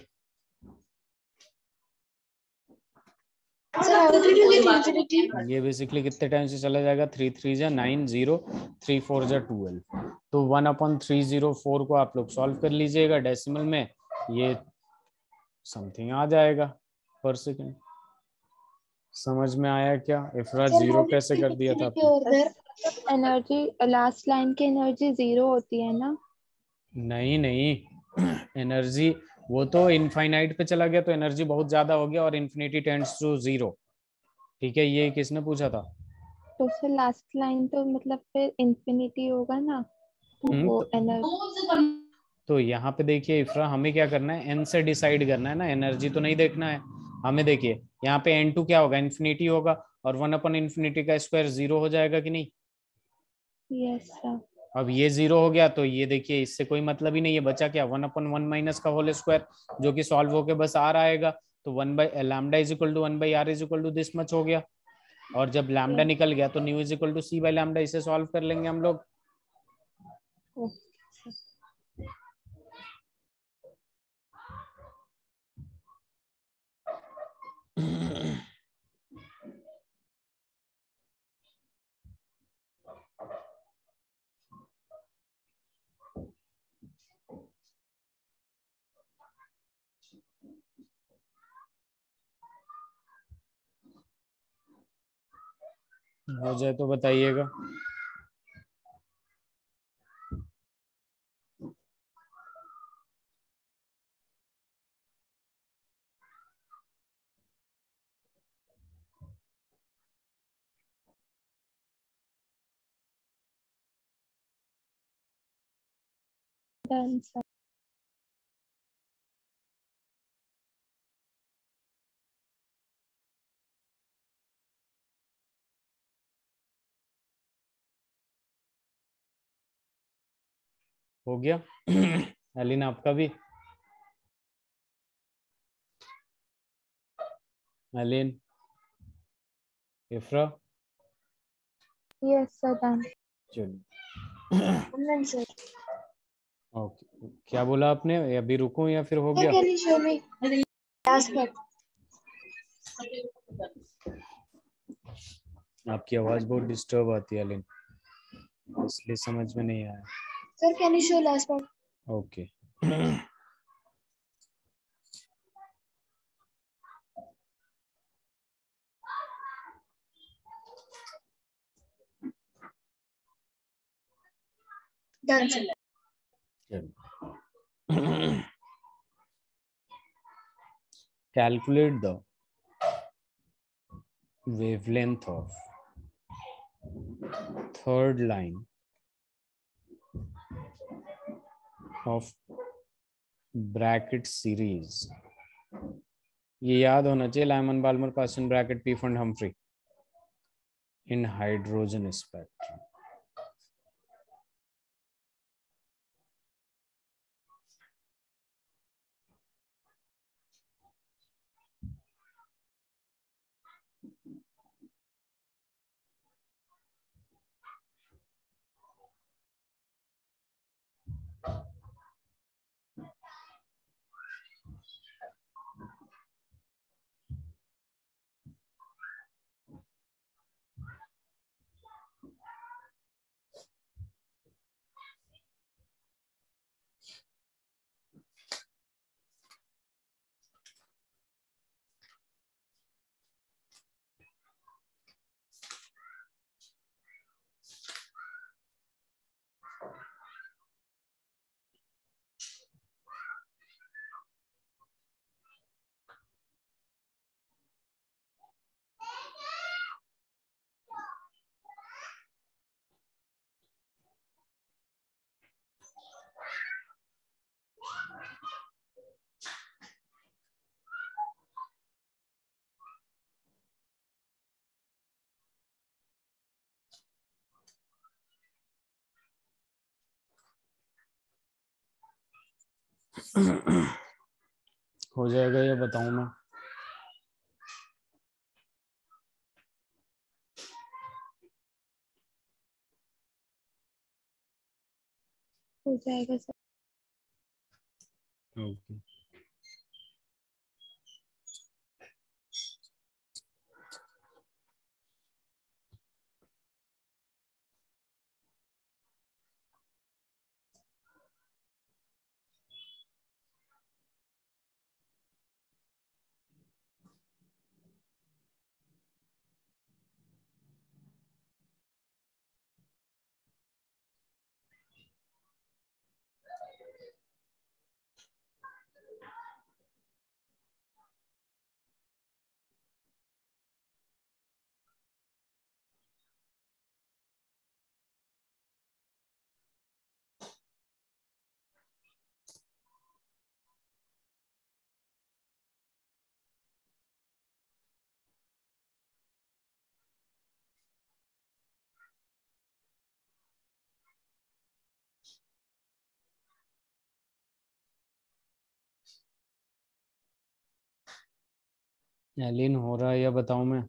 ये बेसिकली कितने टाइम से चला जाएगा, 3 3 जा 9, 0 3 4 जा 12, तो 1/304 को आप लोग सॉल्व कर लीजिएगा डेसिमल में, ये समथिंग आ जाएगा पर सेकेंड। समझ में आया क्या? इफ्रा जीरो कैसे कर दिया था आपने? एनर्जी लास्ट लाइन की एनर्जी जीरो होती है ना? नहीं नहीं, एनर्जी वो तो इनफाइनाइट पे चला गया तो एनर्जी बहुत ज्यादा हो गया, और इन्फिनिटी टेंड्स टू जीरो। ठीक है, ये किसने पूछा था? तो सर लास्ट लाइन तो मतलब फिर इंफिनिटी होगा ना, तो वो एनर्जी। तो यहाँ पे देखिए इफ्रा, हमें क्या करना है, एन से डिसाइड करना है ना, एनर्जी तो नहीं देखना है हमें। देखिए यहाँ पे n2 क्या होगा, इन्फिनिटी होगा, और 1/इन्फिनिटी का स्क्वायर जीरो हो जाएगा कि नहीं? Yes sir. अब ये जीरो हो गया तो ये देखिए इससे कोई मतलब ही नहीं है, बचा क्या 1/1 माइनस का होल स्क्वायर, जो कि सॉल्व होके बस आर आएगा, तो 1/λ is equal to 1/r is equal to this much हो गया, और जब लैम्डा निकल गया तो new is equal to c/λ, इसे सॉल्व कर लेंगे हम लोग। हो जाए तो बताइएगा। Done sir. हो गया एलिना आपका भी? Elin, Ifra? Yes sir done. चलिए सर ओके, क्या बोला आपने, अभी रुको या फिर हो गया? आपकी आवाज बहुत डिस्टर्ब आती है एलिन, इसलिए समझ में नहीं आया। Sir can you show last part? Okay done sir. calculate the wavelength of third line of bracket series ये याद होना चाहिए, Lyman Balmer Paschen Brackett Pfund Humphreys in hydrogen spectrum. हो जाएगा ये बताऊं मैं? हो जाएगा सर। ओके। एलिन हो रहा है या बताऊं मैं?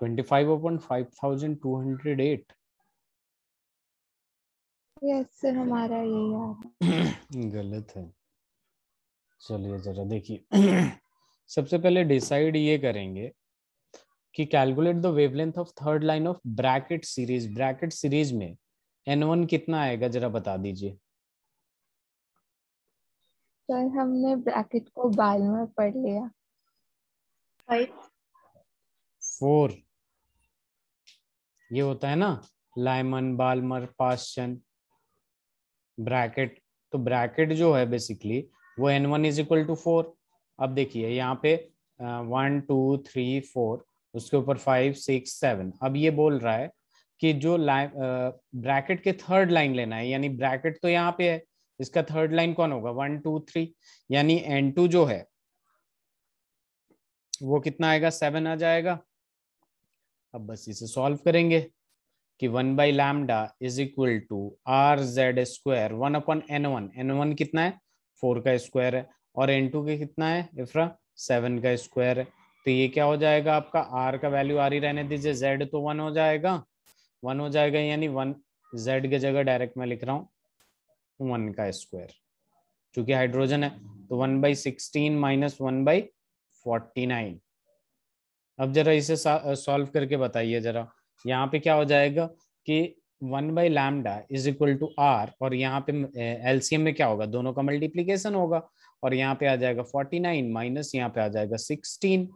$25,508। यस सर, हमारा यही यार। गलत है। चलिए जरा देखिए। सबसे पहले डिसाइड ये करेंगे कि calculate the wavelength of third line of Brackett series. Brackett series में N1 कितना आएगा जरा बता दीजिए। सर हमने ब्रैकेट को बाल में पढ़ लिया। 4 ये होता है ना, लाइमन बाल्मर पास्चन ब्रैकेट। तो ब्रैकेट जो है बेसिकली वो N1 इज इक्वल टू 4। अब देखिए यहाँ पे 1 2 3 4, उसके ऊपर 5 6 7। अब ये बोल रहा है कि जो लाइन ब्रैकेट के थर्ड लाइन लेना है, यानी ब्रैकेट तो यहाँ पे है, इसका थर्ड लाइन कौन होगा? 1 2 3, यानी N2 जो है वो कितना आएगा? 7 आ जाएगा। अब बस इसे सॉल्व करेंगे कि 1/λ is equal to RZ², 1/N1। N1 कितना है? 4 का स्क्वायर है। और N2 के कितना है इफ्रा? 7 का स्क्वायर है। तो ये क्या हो जाएगा आपका? R का वैल्यू R ही रहने दीजिए, Z तो 1 हो जाएगा। 1 हो जाएगा, यानी 1 Z की जगह डायरेक्ट मैं लिख रहा हूँ 1 का स्क्वायर, चूंकि हाइड्रोजन है। तो 1/16 माइनस 1/49। अब जरा इसे सॉल्व करके बताइए जरा। यहाँ पे क्या हो जाएगा कि 1 by lambda is equal to R, और यहाँ पे एलसीएम में क्या होगा, दोनों का मल्टीप्लीकेशन होगा, और यहाँ पे आ जाएगा 49 माइनस यहाँ पे आ जाएगा 16।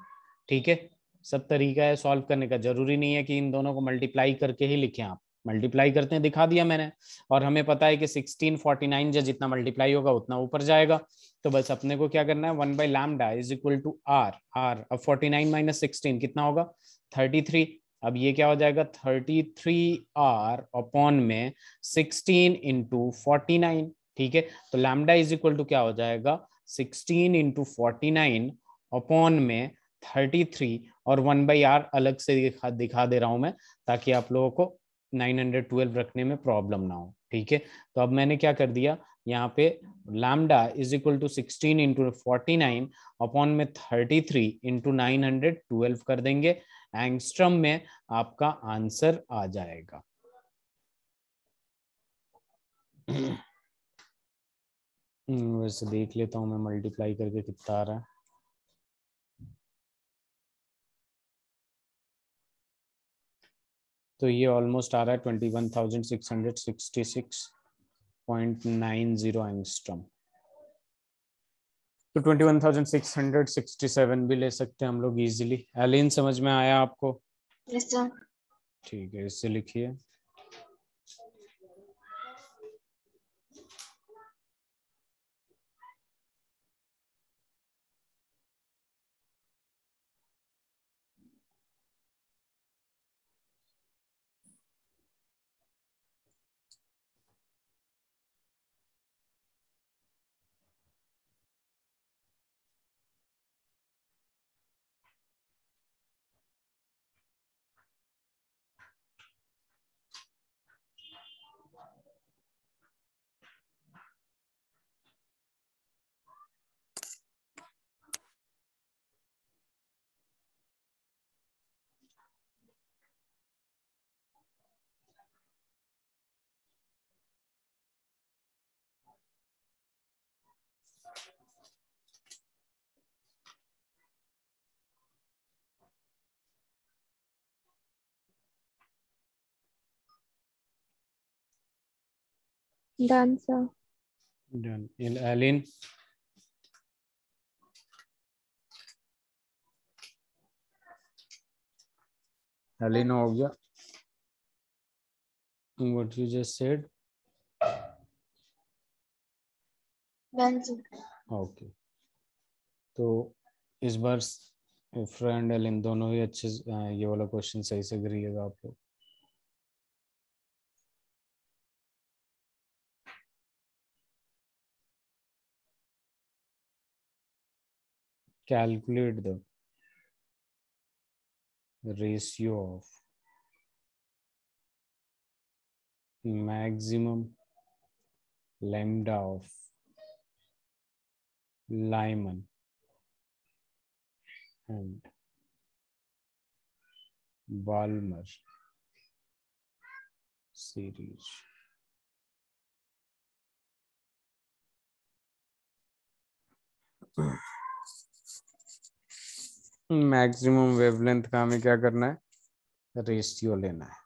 ठीक है, सब तरीका है सॉल्व करने का, जरूरी नहीं है कि इन दोनों को मल्टीप्लाई करके ही लिखें आप, मल्टीप्लाई करते हैं दिखा दिया मैंने, और हमें पता है कि 16 49 जितना मल्टीप्लाई होगा उतना ऊपर जाएगा, तो बस अपने को क्या करना है, 1 by lambda is equal to R, R अब 49 माइनस 16 कितना होगा 33। अब ये क्या हो जाएगा 33 आर अपॉन में 16 इंटू 49। ठीक है, तो लैम्डा इज इक्वल टू क्या हो जाएगा 16 इंटू 49 अपॉन में 33, और 1 बाई आर अलग से दिखा दे रहा हूं मैं, ताकि आप लोगों को 912 रखने में प्रॉब्लम ना हो। ठीक है, तो अब मैंने क्या कर दिया यहाँ पे, lambda is equal to 16 into 49 upon में 33 इंटू 912 कर देंगे, एंगस्ट्रम में आपका आंसर आ जाएगा। वैसे देख लेता हूं मैं मल्टीप्लाई करके कितना आ रहा है। तो ये ऑलमोस्ट आ रहा है 21,666.90 एंगस्ट्रम। तो 21,667 भी ले सकते हैं हम लोग इजीली। एलिन समझ में आया आपको? Yes sir. ठीक है, इससे लिखिए। Done sir. Done. Elin? Elin हो गया? What you just said? Done sir. Okay, तो इस बार फ्रेंड एलिन दोनों ही अच्छे ये वाला क्वेश्चन सही से करिएगा आप लोग। Calculate the ratio of maximum lambda of Lyman and Balmer series. Maximum wavelength का हमें क्या करना है, रेशियो लेना है।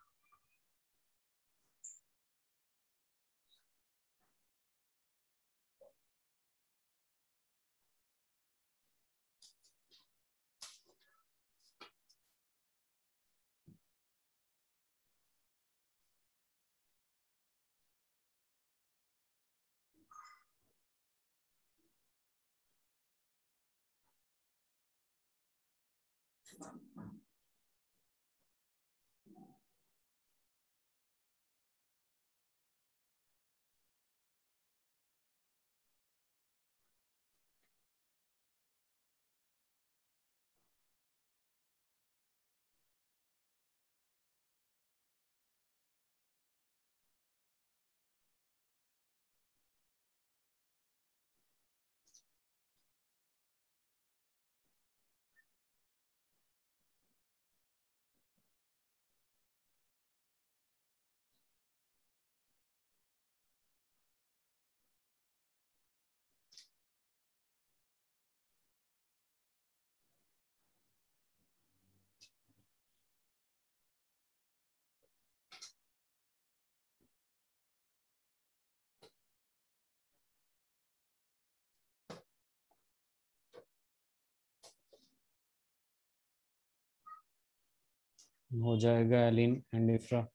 हो जाएगा Elin and Ifra.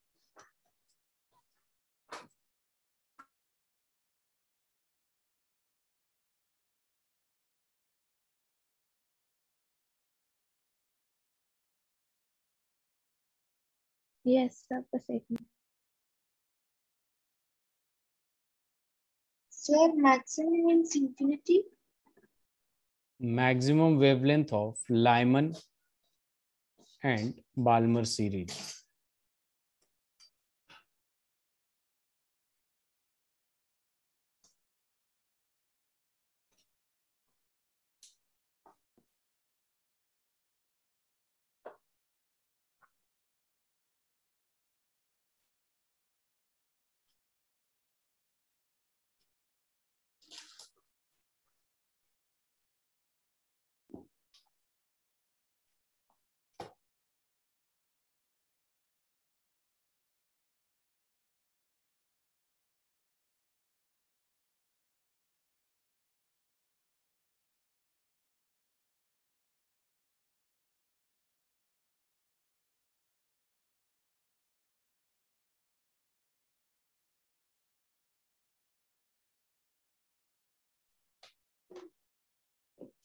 Yes sir, बस एक minute. Sir, maximum means infinity. Maximum wavelength of Lyman and Balmer series.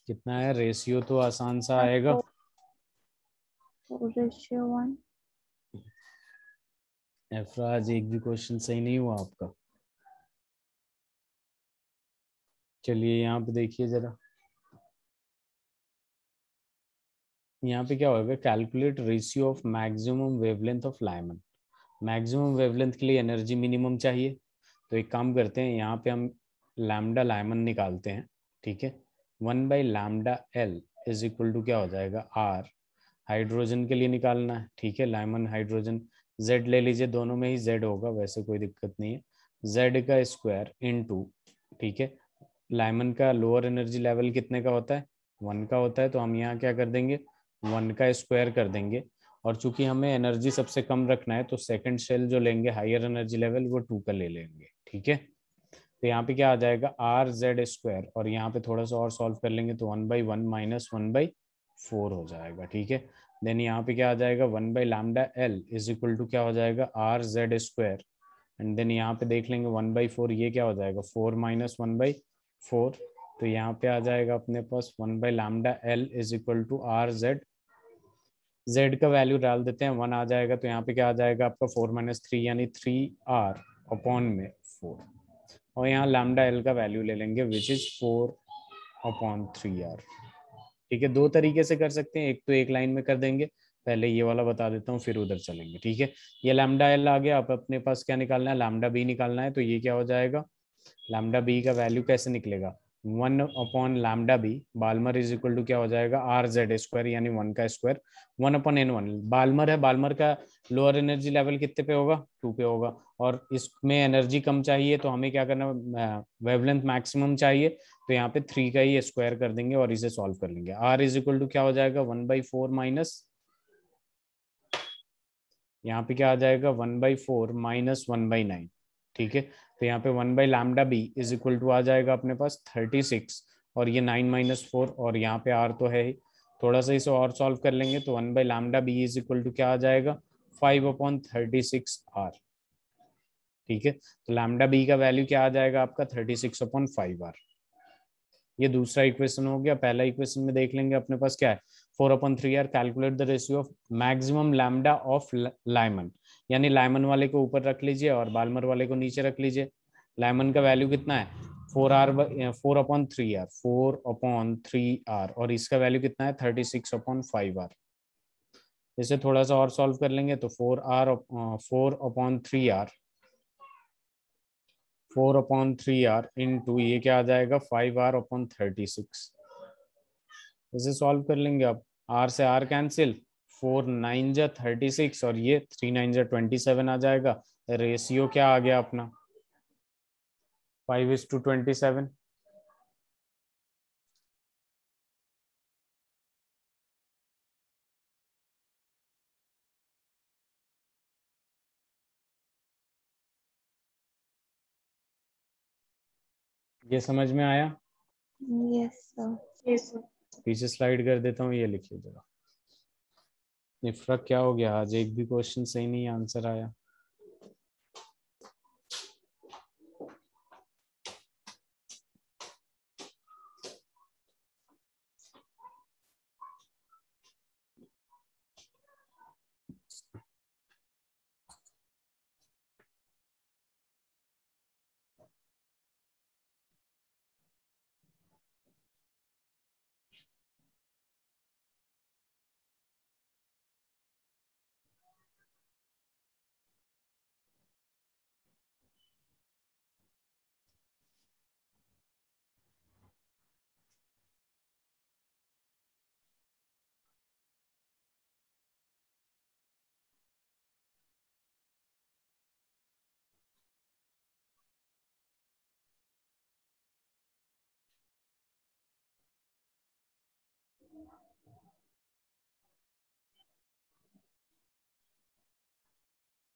कितना है रेशियो? तो आसान सा आएगा। 4:1। एफराज, एक भी क्वेश्चन सही नहीं हुआ आपका। चलिए यहाँ पे देखिए जरा, यहाँ पे क्या होगा, calculate ratio of maximum wavelength of Lyman. Maximum wavelength के लिए एनर्जी मिनिमम चाहिए, तो एक काम करते हैं, यहाँ पे हम लैम्डा लाइमन निकालते हैं। ठीक है, 1/λL इज इक्वल टू क्या हो जाएगा, आर। हाइड्रोजन के लिए निकालना है। ठीक है, लाइमन हाइड्रोजन, जेड ले लीजिए, दोनों में ही जेड होगा, वैसे कोई दिक्कत नहीं है। जेड का स्क्वायर इनटू, ठीक है, लाइमन का लोअर एनर्जी लेवल कितने का होता है, 1 का होता है, तो हम यहाँ क्या कर देंगे, 1 का स्क्वायर कर देंगे। और चूंकि हमें एनर्जी सबसे कम रखना है, तो सेकंड शेल जो लेंगे हायर एनर्जी लेवल, वो 2 का ले लेंगे। ठीक है, तो यहाँ पे क्या आ जाएगा, आर जेड स्क्वायर, और यहाँ पे थोड़ा सा और सॉल्व कर लेंगे तो 1/1 माइनस 1/4 हो जाएगा। ठीक है, देन यहाँ पे क्या आ जाएगा, 1/λL इज इक्वल टू क्या हो जाएगा, R Z square, and then यहाँ पे देख लेंगे 1/4, ये क्या हो जाएगा, 4 माइनस 1/4, तो यहाँ पे आ जाएगा अपने पास 1/λL is equal to R Z. Z का वैल्यू डाल देते हैं, 1 आ जाएगा, तो यहाँ पे क्या आ जाएगा आपका 4 माइनस 3 यानी 3R अपॉन में 4, और यहाँ लैम्डा एल का वैल्यू ले लेंगे विच इज 4/3R। ठीक है, दो तरीके से कर सकते हैं, एक तो एक लाइन में कर देंगे, पहले ये वाला बता देता हूँ फिर उधर चलेंगे। ठीक है, ये लैम्डा एल आ गया, अब अपने पास क्या निकालना है, लैम्डा बी निकालना है, तो ये क्या हो जाएगा, लैम्डा बी का वैल्यू कैसे निकलेगा, 1/λB, Balmer is equal to क्या हो जाएगा, आर जेड स्क्वायर यानी 1 का स्क्वायर, 1/n1, बाल्मर है, बाल्मर का लोअर एनर्जी लेवल कितने पे होगा, 2 पे होगा, और इसमें एनर्जी कम चाहिए, तो हमें क्या करना, वेवलेंथ मैक्सिमम चाहिए, तो यहाँ पे 3 का ही स्क्वायर कर देंगे और इसे सॉल्व कर लेंगे। आर इज इक्वल टू क्या हो जाएगा, 1/4 माइनस, यहाँ पे क्या आ जाएगा, 1/4 माइनस 1/9। ठीक है, तो यहाँ पे 1/λB इज इक्वल टू आ जाएगा अपने पास 36, और ये 9 माइनस 4, और यहाँ पे आर तो है ही, थोड़ा सा इसे और सॉल्व कर लेंगे, तो 1/λB इज इक्वल टू क्या आ जाएगा, 5/36R। ठीक है, तो लैम्डा बी का वैल्यू क्या आ जाएगा आपका, 36/5R। ये दूसरा इक्वेशन हो गया। पहला इक्वेशन में देख लेंगे अपने पास क्या है, 4/3R, calculate the ratio of maximum lambda of Lyman, यानी लाइमन वाले को ऊपर रख लीजिए और बाल्मर वाले को नीचे रख लीजिए। लाइमन का वैल्यू कितना है, 4/3R, और इसका वैल्यू कितना है, 36/5R। इसे थोड़ा सा और सॉल्व कर लेंगे, तो 4/3R इंटू ये क्या आ जाएगा, 5R/36। इसे सॉल्व कर लेंगे अब, आर से आर कैंसिल, 4 9 जा 36, और ये 3 9 जा 27 आ जाएगा। रेशियो क्या आ गया अपना, 5:27। ये समझ में आया? Yes sir. Yes, sir. पीछे स्लाइड कर देता हूँ, ये लिखिए जरा, इफ्रा क्या हो गया, आज एक भी क्वेश्चन सही नहीं आंसर आया।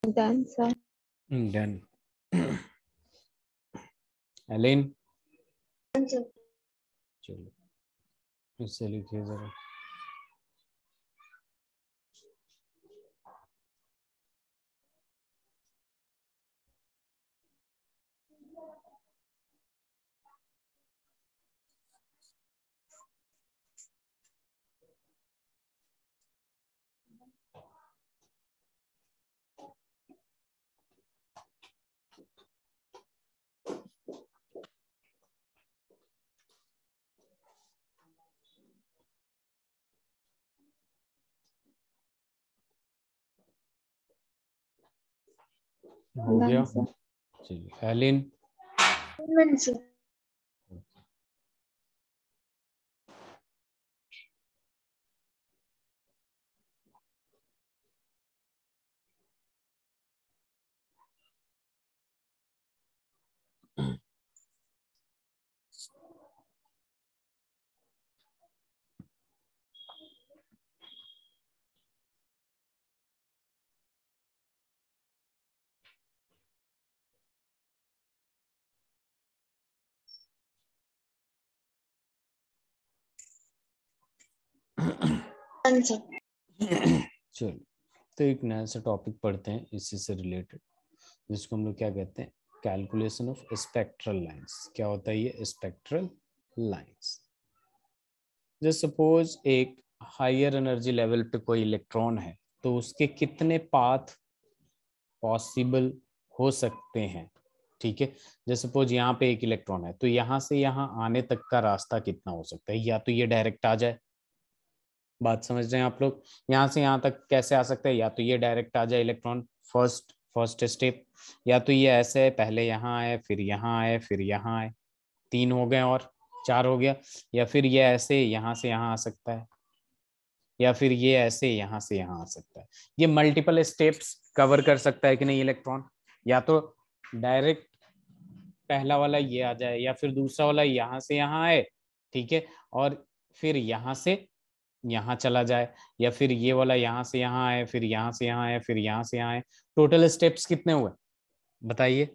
Done sir. डन। एलिन चलो इससे लिखिए जरा। हो डन गया। सर। चलिए एलिन। sir. Done, sir. चलो तो एक नया सा टॉपिक पढ़ते हैं इसी से रिलेटेड, जिसको हम लोग क्या कहते हैं, कैलकुलेशन ऑफ स्पेक्ट्रल लाइंस। क्या होता है ये स्पेक्ट्रल लाइंस? जैसे सपोज एक हायर एनर्जी लेवल पे कोई इलेक्ट्रॉन है, तो उसके कितने पाथ पॉसिबल हो सकते हैं। ठीक है, जैसे सपोज यहाँ पे एक इलेक्ट्रॉन है, तो यहाँ से यहाँ आने तक का रास्ता कितना हो सकता है। या तो ये डायरेक्ट आ जाए, बात समझ रहे हैं आप लोग, यहाँ से यहाँ तक कैसे आ सकते हैं, या तो ये डायरेक्ट आ जाए इलेक्ट्रॉन फर्स्ट स्टेप, या तो ये ऐसे पहले यहाँ आए फिर यहाँ आए फिर यहाँ आए, 3 हो गए और 4 हो गया। या फिर ये ऐसे यहाँ से यहाँ आ सकता है, या फिर ये ऐसे यहाँ से यहाँ आ सकता है। ये मल्टीपल स्टेप्स कवर कर सकता है कि नहीं इलेक्ट्रॉन। या तो डायरेक्ट पहला वाला ये आ जाए, या फिर दूसरा वाला यहाँ से यहाँ आए, ठीक है, और फिर यहाँ से यहाँ चला जाए, या फिर ये वाला यहाँ से यहाँ आए फिर यहाँ से यहाँ आए फिर यहाँ से यहाँ आए। टोटल स्टेप्स कितने हुए बताइए।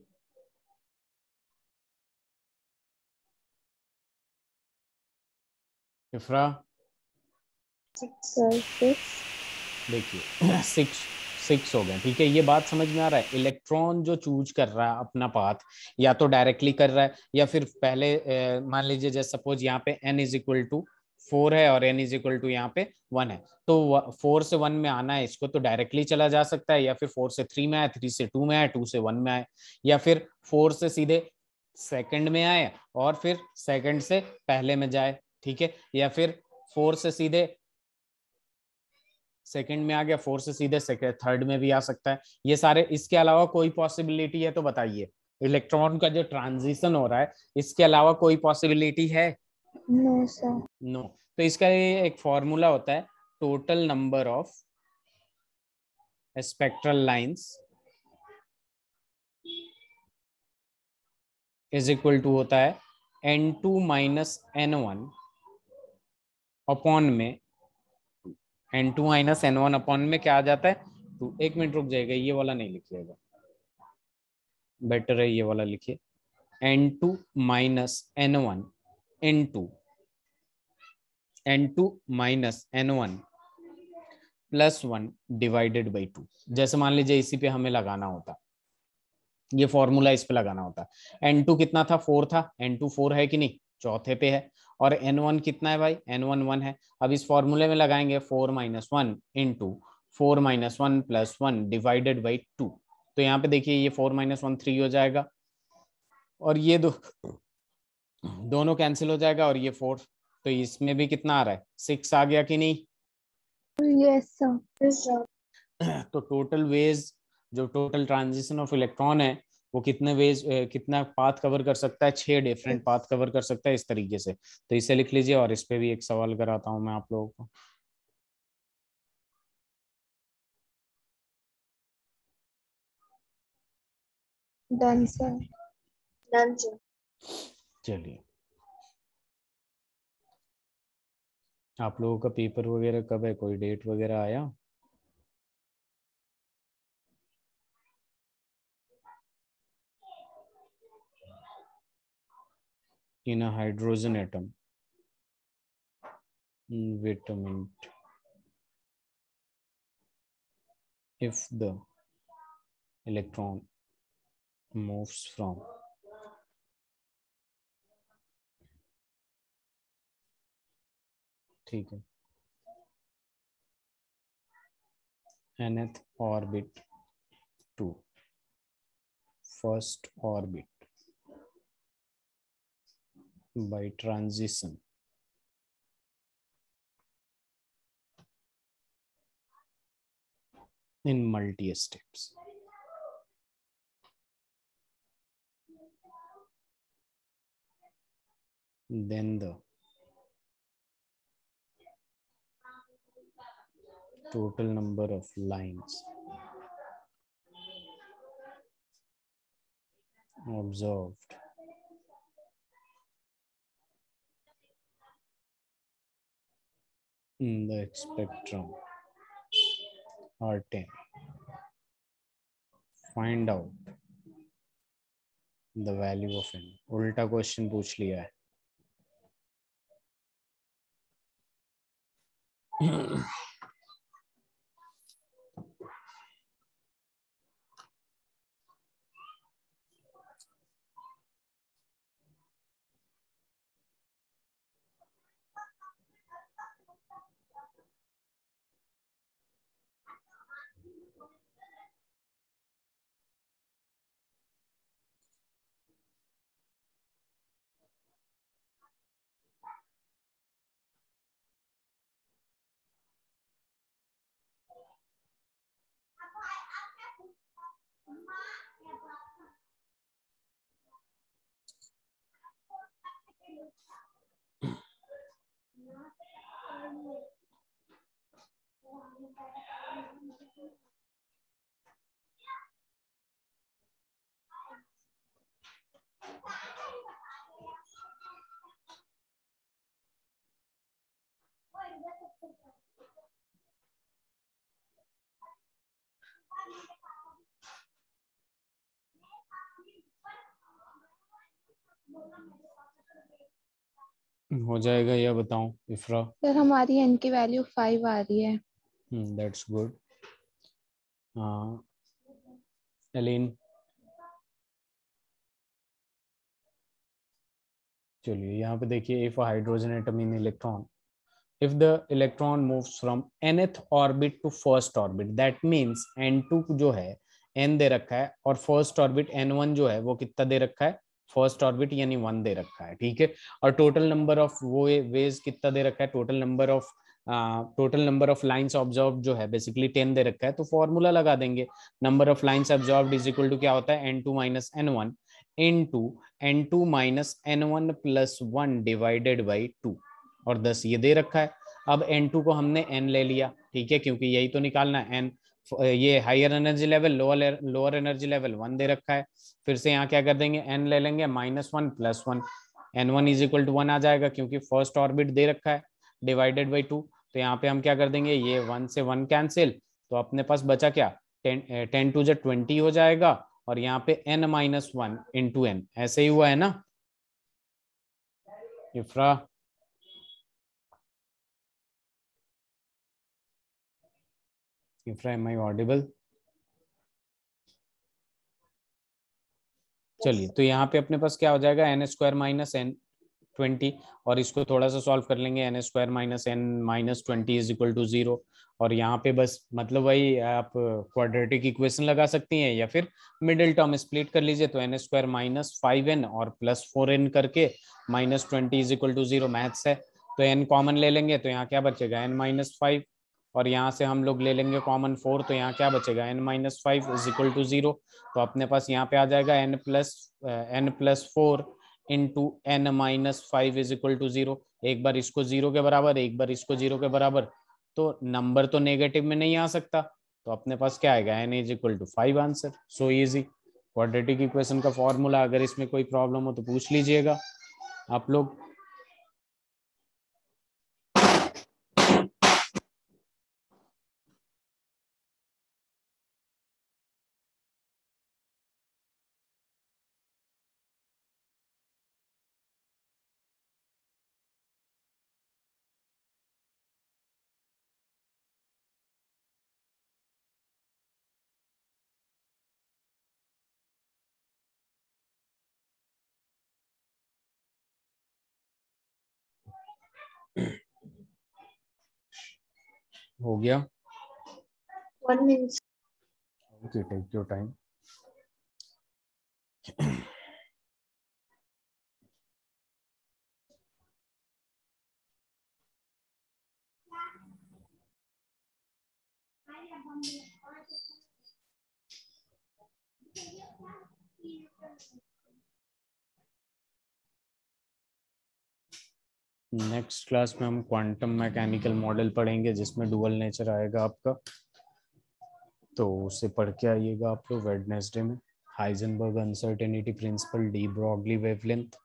इफ्रा सर 6। देखिए 6 हो गए, ठीक है। ये बात समझ में आ रहा है, इलेक्ट्रॉन जो चूज कर रहा है अपना पाथ, या तो डायरेक्टली कर रहा है, या फिर पहले मान लीजिए जैसे सपोज यहाँ पे n=4 है और n=, यहाँ पे 1 है, तो 4 से 1 में आना है इसको, तो डायरेक्टली चला जा सकता है, या फिर 4 से 3 में आए, 3 से 2 में आए, 2 से 1 में आए, या फिर 4 से सीधे सेकंड में आए और फिर सेकंड से पहले में जाए, ठीक है, या फिर 4 से सीधे सेकंड में आ गया, 4 से सीधे सेकंड थर्ड में भी आ सकता है। ये सारे, इसके अलावा कोई पॉसिबिलिटी है तो बताइए। इलेक्ट्रॉन का जो ट्रांजिशन हो रहा है, इसके अलावा कोई पॉसिबिलिटी है? No sir. नो। तो इसका ये एक फॉर्मूला होता है, total number of spectral lines is equal to होता है n2 माइनस n1 अपॉन में, n2 माइनस n1 अपॉन में क्या आ जाता है, तो 1 मिनट रुक जाएगा, ये वाला नहीं लिखिएगा, बेटर है ये वाला लिखिए, n2 minus n1 into n2 minus n1 +1 divided by 2। जैसे मान लीजिए इसी पे हमें लगाना होता, ये फॉर्मूला इस पे लगाना होता। N2 कितना था, 4 था। N2 4 है कि नहीं, चौथे पे है। और N1 कितना है भाई, N1 1 है। अब इस फॉर्मूले में लगाएंगे 4 - 1 इंटू 4 - 1 + 1 डिवाइडेड बाई 2। तो यहाँ पे देखिए ये 4 - 1 3 हो जाएगा, और ये दोनों कैंसिल हो जाएगा, और ये 4। तो इसमें भी कितना आ रहा है, 6 आ गया कि नहीं। Yes sir. Yes, sir. तो टोटल वेज, जो टोटल ट्रांजिशन ऑफ इलेक्ट्रॉन है, वो कितने वेज, कितना पाथ कवर कर सकता है, 6 डिफरेंट पाथ कवर कर सकता है इस तरीके से। तो इसे लिख लीजिए, और इस पे भी एक सवाल कराता हूं मैं आप लोगों को। Done sir. Done, sir. चलिए, आप लोगों का पेपर वगैरह कब है, कोई डेट वगैरह आया। In a hydrogen atom, wait a minute, if the electron moves from ठीक है nth orbit to first orbit by transition in multi steps, then the total number of lines observed in the spectrum are 10. Find out the value of n. उल्टा question पूछ लिया है। हो जाएगा या बताऊं इफ्रा। सर हमारी n की वैल्यू 5 आ रही है। That's good. एलिन, चलिए यहाँ पे देखिए, if hydrogen atom in electron, if the electron moves from nth orbit to first orbit, that means n2 जो है n दे रखा है, और फर्स्ट ऑर्बिट n1 जो है वो कितना दे रखा है, फर्स्ट ऑर्बिट यानी 1 दे रखा है, ठीक है। और टोटल नंबर ऑफ वो वेज कितना दे रखा है, total number of lines observe जो है बेसिकली 10 दे रखा है। तो फॉर्मूला लगा देंगे, number of lines observed is equal to क्या होता है, n2 - n1 into n2 - n1 + 1 divided by 2, और 10 ये दे रखा है। अब n2 को हमने n ले लिया, ठीक है, क्योंकि यही तो निकालना है n। ये higher energy level, lower energy level 1 दे रखा है। फिर से यहाँ क्या कर देंगे, n ले लेंगे -1 + 1, n1 = 1 आ जाएगा, क्योंकि फर्स्ट ऑर्बिट दे रखा है, डिवाइडेड बाई 2। तो यहाँ पे हम क्या कर देंगे, ये 1 से 1 कैंसिल, तो अपने पास बचा क्या, 10 × 2 = 20 हो जाएगा, और यहाँ पे n - 1 × n, ऐसे ही हुआ है ना इफ्रा। इफ्रा, एम आई ऑडिबल? चलिए, तो यहाँ पे अपने पास क्या हो जाएगा, एन स्क्वायर माइनस एन 20, और इसको थोड़ा सा सॉल्व कर लेंगे, N square minus N minus 20 is equal to 0। और यहाँ पे बस मतलब वही आप क्वाड्रेटिक इक्वेशन लगा सकती हैं, या फिर मिडिल टर्म स्प्लिट कर लीजिए, तो एन स्क्वायर माइनस 5n और प्लस 4n करके minus 20 is equal to 0 maths है। तो n कॉमन ले लेंगे तो यहाँ क्या बचेगा, n माइनस 5, और यहाँ से हम लोग ले लेंगे कॉमन 4, तो यहाँ क्या बचेगा, n minus 5 is equal to 0। तो अपने पास यहाँ पे आ जाएगा n+4 into N minus 5 is equal to 0। एक बार इसको 0 के बराबर, एक बार इसको 0 के बराबर, तो नंबर तो नेगेटिव में नहीं आ सकता, तो अपने पास क्या आएगा, n is equal to 5 answer. So easy. Quadratic equation का फॉर्मूला, अगर इसमें कोई प्रॉब्लम हो तो पूछ लीजिएगा आप लोग। हो गया? 1 minute. Okay, take your time. Next class में हम क्वांटम मैकेनिकल मॉडल पढ़ेंगे, जिसमें डुअल नेचर आएगा आपका, तो उसे पढ़ के आइएगा आप लोग वेडनेसडे में। Heisenberg uncertainty principle, de Broglie wavelength,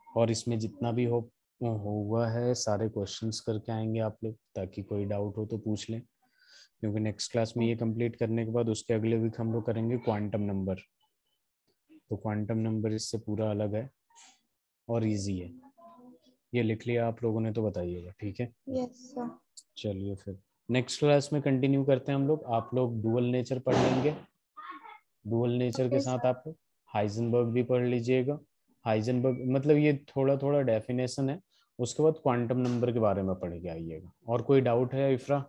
और इसमें जितना भी हुआ है सारे क्वेश्चंस करके आएंगे आप लोग, ताकि कोई डाउट हो तो पूछ लें, क्योंकि नेक्स्ट क्लास में ये कंप्लीट करने के बाद उसके अगले वीक हम लोग करेंगे क्वांटम नंबर। तो क्वांटम नंबर इससे पूरा अलग है और इजी है। ये लिख लिया आप लोगों ने तो बताइएगा, ठीक है? Yes sir. चलिए फिर नेक्स्ट क्लास में कंटिन्यू करते हैं हम लोग। आप लोग डुअल नेचर पढ़ लेंगे, डुअल नेचर के ओके साथ सर। आप हाइजेनबर्ग भी पढ़ लीजिएगा। हाइजेनबर्ग मतलब ये थोड़ा थोड़ा डेफिनेशन है, उसके बाद क्वांटम नंबर के बारे में पढ़ के आइएगा। और कोई डाउट है इफ्रा?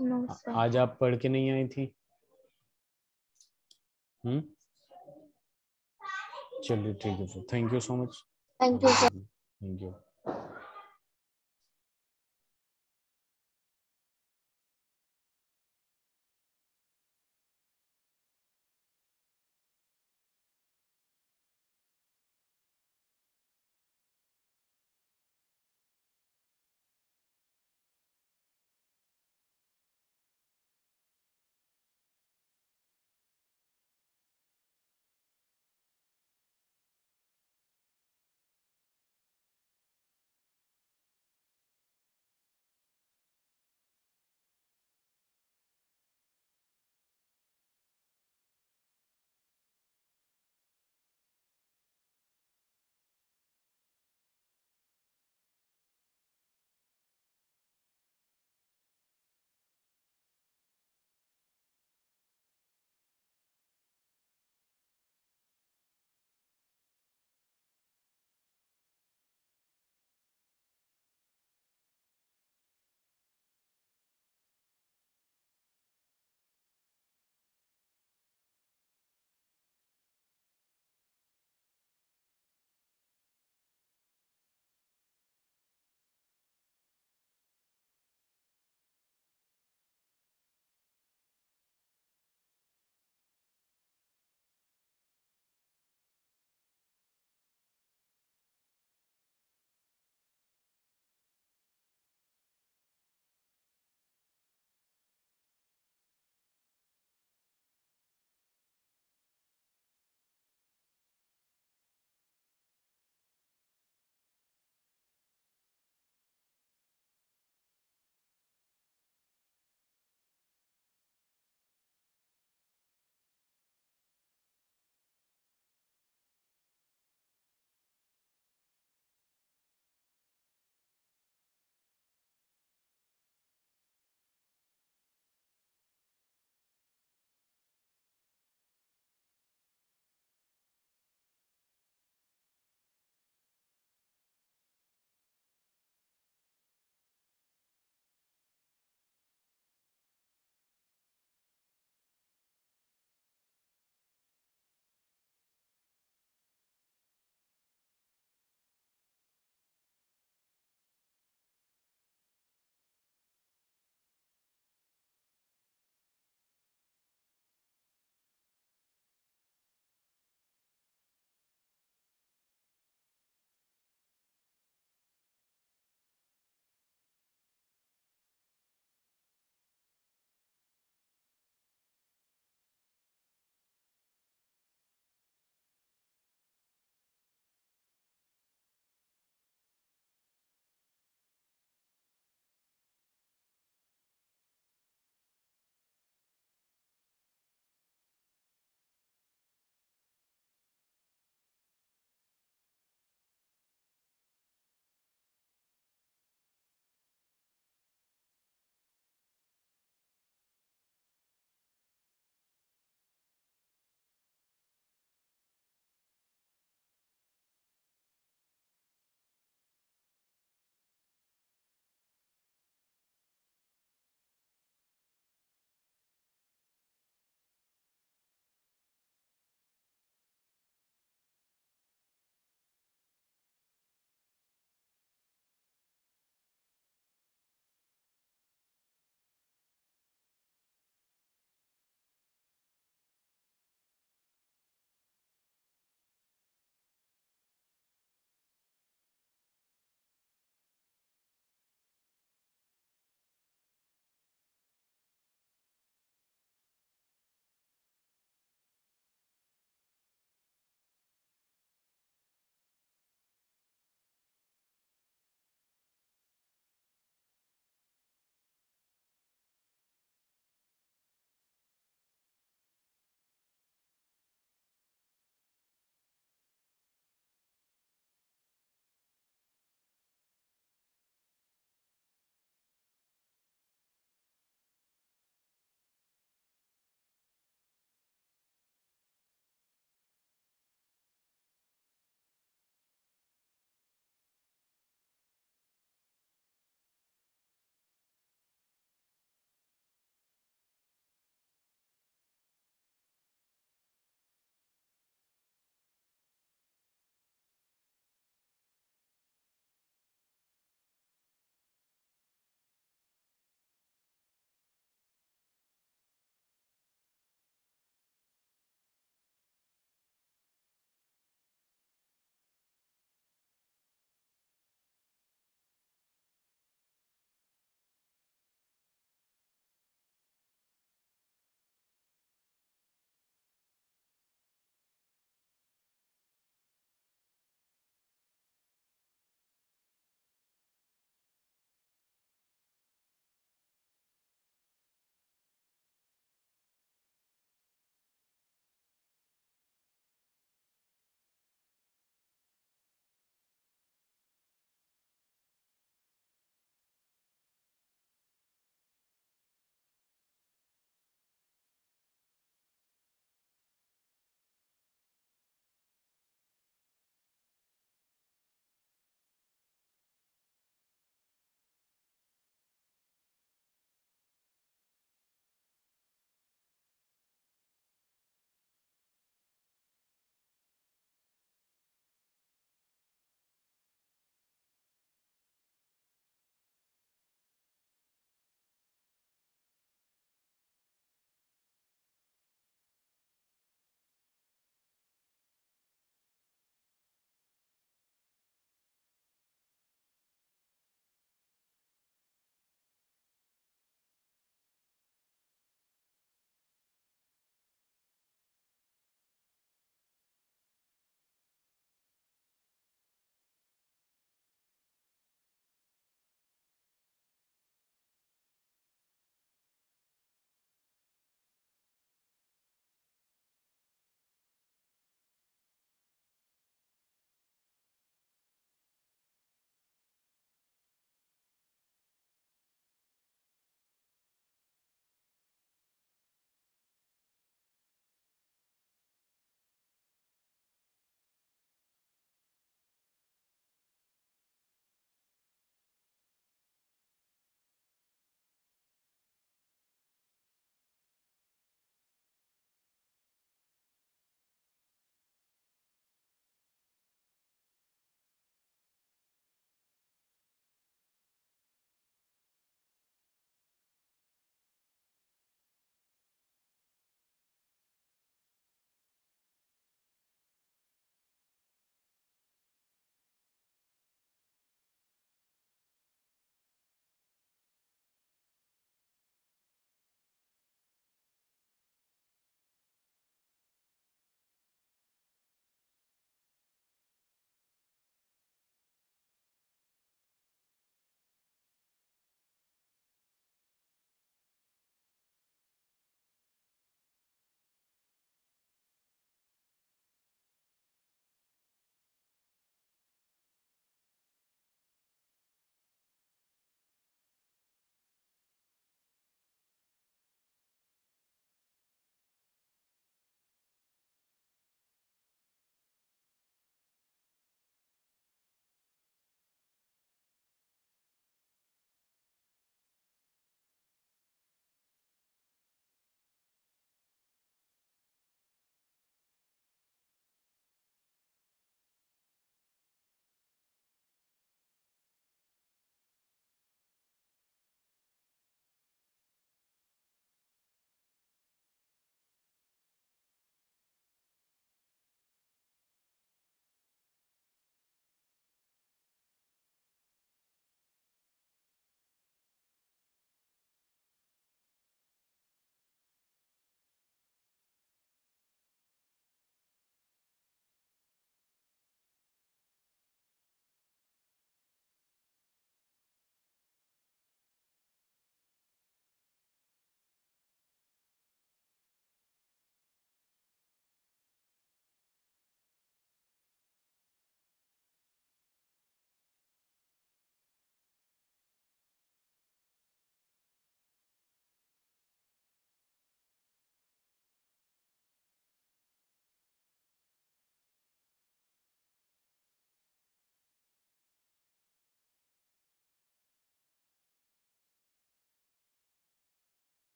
No sir. आज आप पढ़ के नहीं आई थी? चलिए ठीक है फिर, thank you so much. Thank you, sir. Thank you.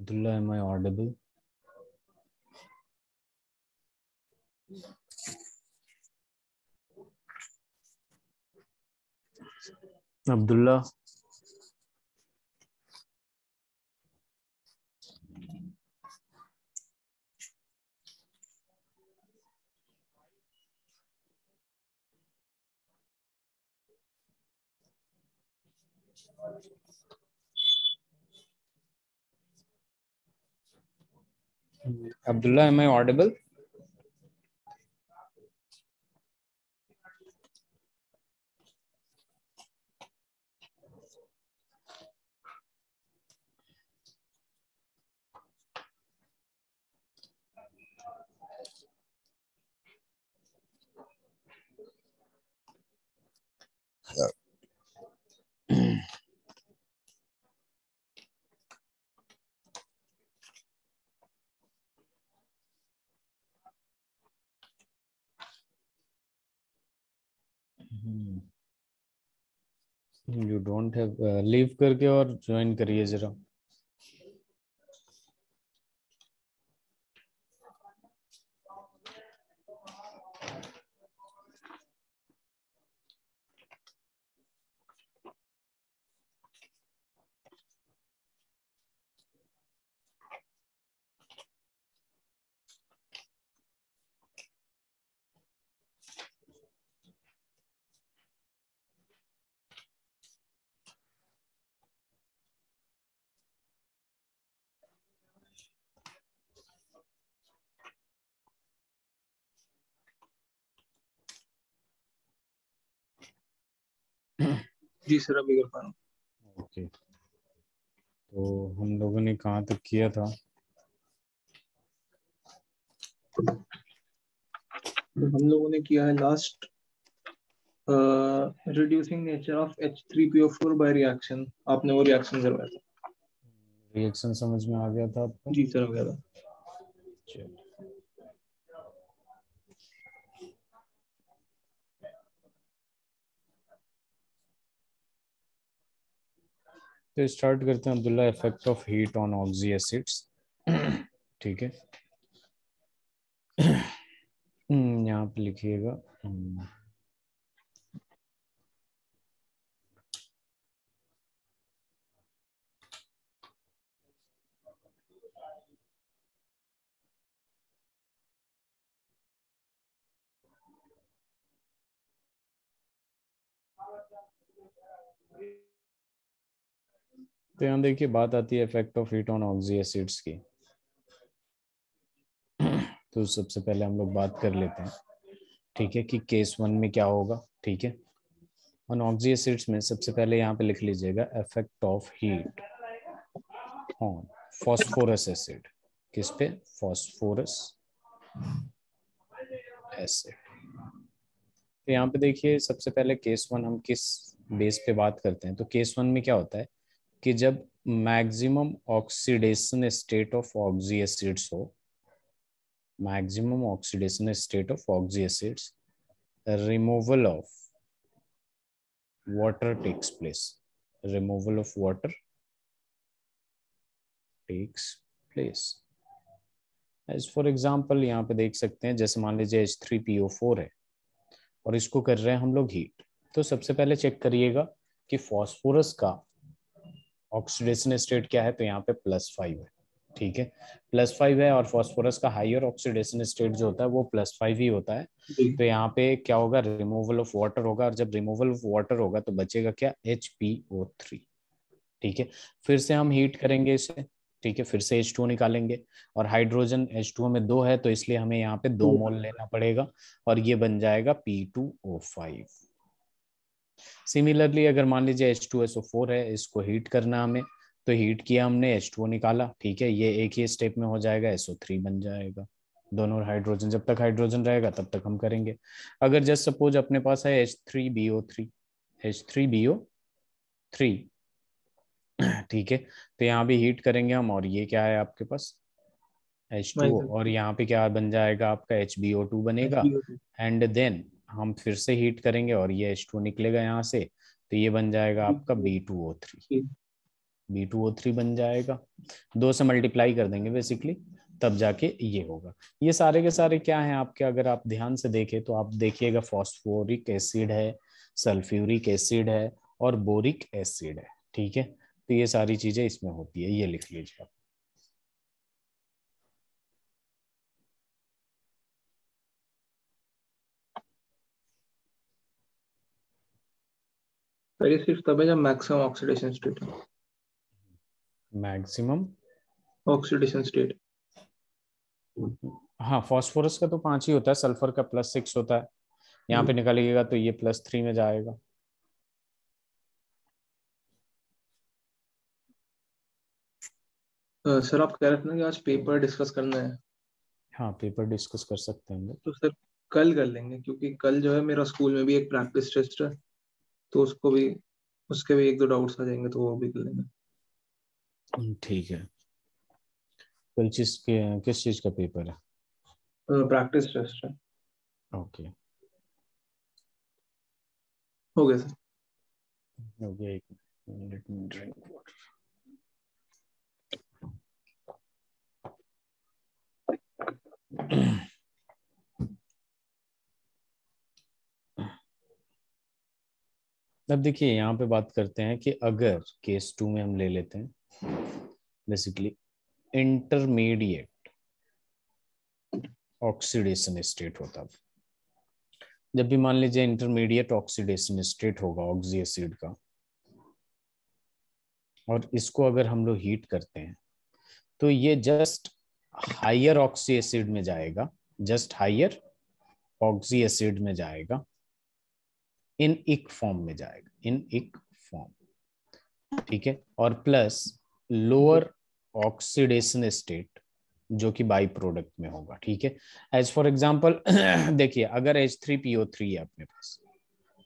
Abdullah, am I audible? Abdullah. Abdullah, am I audible? You don't have leave करके और ज्वाइन करिए जरा. जी सर, अभी कर पा रहा हूँ। ओके, तो हम लोगों ने कहाँ तक किया था? हम लोगों ने किया है last reducing nature of H3PO4 by reaction. आपने वो रिएक्शन करवाया था। रिएक्शन समझ में आ गया था आपको? जी सर, हो गया था। चलिए, तो स्टार्ट करते हैं Abdullah, effect of heat on oxy acids. ठीक है, यहाँ पे लिखिएगा. तो यहाँ देखिए बात आती है effect of heat on oxy acids की. तो सबसे पहले हम लोग बात कर लेते हैं, ठीक है, कि केस 1 में क्या होगा. ठीक है, ऑन ऑक्सी एसिड्स में सबसे पहले यहाँ पे लिख लीजिएगा effect of heat on phosphorous acid. किस पे? Phosphorous acid. तो यहाँ पे देखिए सबसे पहले केस 1 हम किस बेस पे बात करते हैं. तो केस 1 में क्या होता है कि जब maximum oxidation state of oxy acids हो, maximum oxidation state of oxy acids, removal of water takes place. Removal of water takes place. As for example यहाँ पे देख सकते हैं, जैसे मान लीजिए H3PO4 है और इसको कर रहे हैं हम लोग हीट. तो सबसे पहले चेक करिएगा कि फॉस्फोरस का ऑक्सीडेशन स्टेट क्या है. तो यहाँ पे +5 है. ठीक है, +5 है और फॉस्फोरस का हायर ऑक्सीडेशन स्टेट जो होता है वो +5 ही होता है. तो यहाँ पे क्या होगा? रिमूवल ऑफ वाटर होगा, और जब रिमूवल ऑफ वाटर होगा तो बचेगा क्या? HPO3. ठीक है, फिर से हम हीट करेंगे इसे. ठीक है, फिर से H2O निकालेंगे, और हाइड्रोजन H2O में 2 है तो इसलिए हमें यहाँ पे 2 मोल लेना पड़ेगा, और ये बन जाएगा P2O5. सिमिलरली अगर मान लीजिए H2SO4 है, इसको हीट करना हमें, तो हीट किया हमने, H2O निकाला. ठीक है, ये एक ही स्टेप में हो जाएगा, SO3 बन जाएगा. दोनों हाइड्रोजन, जब तक हाइड्रोजन रहेगा तब तक हम करेंगे. अगर जस्ट सपोज अपने पास है H3BO3, H3BO3, ठीक है, तो यहाँ भी हीट करेंगे हम, और ये क्या है आपके पास? H2O, और यहाँ पे क्या बन जाएगा आपका? HbO2 बनेगा. एंड देन हम फिर से हीट करेंगे और ये H2O निकलेगा यहाँ से, तो ये बन जाएगा आपका B2O3. B2O3 बन जाएगा, 2 से मल्टीप्लाई कर देंगे बेसिकली, तब जाके ये होगा। ये सारे के सारे क्या हैं आपके, अगर आप ध्यान से देखें तो आप देखिएगा फॉस्फोरिक एसिड है, सल्फ्यूरिक एसिड है और बोरिक एसिड है, ठीक है। तो ये सारी चीजें इसमें होती है, ये लिख लीजिए आप। सर ये सिर्फ तब है जब मैक्सिमम ऑक्सीडेशन स्टेट है। Maximum oxidation state. हाँ, फास्फोरस का तो 5 ही होता है, सल्फर का +6 होता है। यहाँ पे निकालिएगा तो ये +3 में जाएगा। सर आप कह रहे थे ना कि आज पेपर डिस्कस करना है, हाँ, पेपर डिस्कस कर सकते हैं हम लोग। तो सर कल कर लेंगे, क्योंकि कल जो है मेरा स्कूल में भी एक प्रैक्टिस टेस्ट है, तो उसके भी 1-2 डाउट्स आ जाएंगे, तो वो भी कर लेंगे। ठीक है। कल किस चीज का पेपर है? प्रैक्टिस टेस्ट है। ओके, हो गया सर। हो गया। एक मिनट में ड्रिंक वाटर। अब देखिए यहाँ पे बात करते हैं कि अगर केस 2 में हम ले लेते हैं बेसिकली इंटरमीडिएट ऑक्सीडेशन स्टेट होता है। जब भी मान लीजिए इंटरमीडिएट ऑक्सीडेशन स्टेट होगा ऑक्सी एसिड का, और इसको अगर हम लोग हीट करते हैं तो ये जस्ट हायर ऑक्सी एसिड में जाएगा, जस्ट हायर ऑक्सी एसिड में जाएगा, इन इक फॉर्म में जाएगा, इन इक फॉर्म, ठीक है। और प्लस लोअर ऑक्सीडेशन स्टेट जो कि बाई प्रोडक्ट में होगा, ठीक है। एज फॉर एग्जांपल देखिए अगर H3PO3 है अपने पास,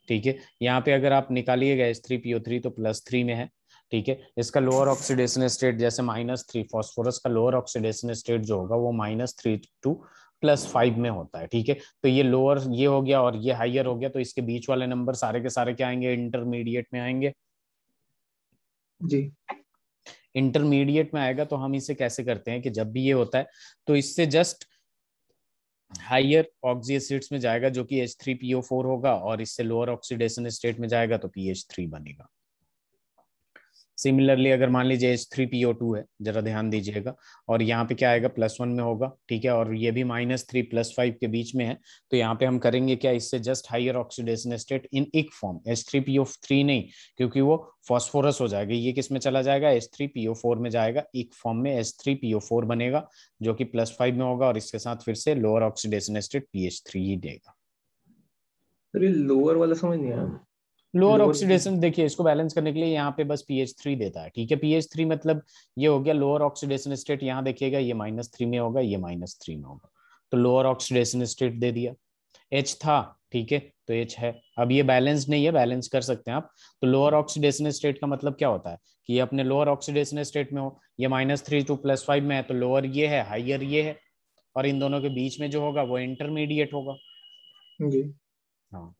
ठीक है, यहाँ पे अगर आप निकालिएगा H3PO3 तो +3 में है, ठीक है। इसका लोअर ऑक्सीडेशन स्टेट जैसे -3, फॉस्फोरस का लोअर ऑक्सीडेशन स्टेट जो होगा वो -3 टू +5 में होता है, ठीक है। तो ये लोअर ये हो गया और ये हायर हो गया, तो इसके बीच वाले नंबर सारे के सारे क्या आएंगे, इंटरमीडिएट में आएंगे। जी, इंटरमीडिएट में आएगा तो हम इसे कैसे करते हैं कि जब भी ये होता है तो इससे जस्ट हायर ऑक्सी एसिड्स में जाएगा जो कि H3PO4 होगा, और इससे लोअर ऑक्सीडेशन स्टेट में जाएगा तो PH3 बनेगा। सिमिलरली अगर मान लीजिए H3PO2 है, जरा ध्यान दीजिएगा, और यहाँ पे क्या आएगा +1 में होगा, ठीक है, और ये भी -3 +5 के बीच में है, तो यहाँ पे हम करेंगे क्या, इससे just higher oxidation state in इक फॉर्म, H3PO3 नहीं, क्योंकि वो फॉस्फोरस हो जाएगा, ये किस में चला जाएगा, H3PO4 में जाएगा, इक फॉर्म में H3PO4 बनेगा जो कि +5 में होगा, और इसके साथ फिर से लोअर ऑक्सीडेशन स्टेट PH3 ही देगा। सर ये लोअर वाला समझ नहीं आया। लोअर लोअर ऑक्सीडेशन देखिए इसको बैलेंस करने के लिए यहाँ पे बस PH3 देता है, ठीक है। PH3 मतलब ये हो गया लोअर ऑक्सीडेशन स्टेट, यहाँ देखिएगा ये -3 में होगा, ये -3 में होगा, तो लोअर ऑक्सीडेशन स्टेट दे दिया। H था, ठीक है, तो H है। अब ये बैलेंस नहीं है, बैलेंस कर सकते हैं आप। तो लोअर ऑक्सीडेशन स्टेट का मतलब क्या होता है कि ये अपने लोअर ऑक्सीडेशन स्टेट में हो, ये -3 टू +5 में है, तो लोअर ये है, हाइयर ये है, और इन दोनों के बीच में जो होगा वो इंटरमीडिएट होगा। जी। हाँ,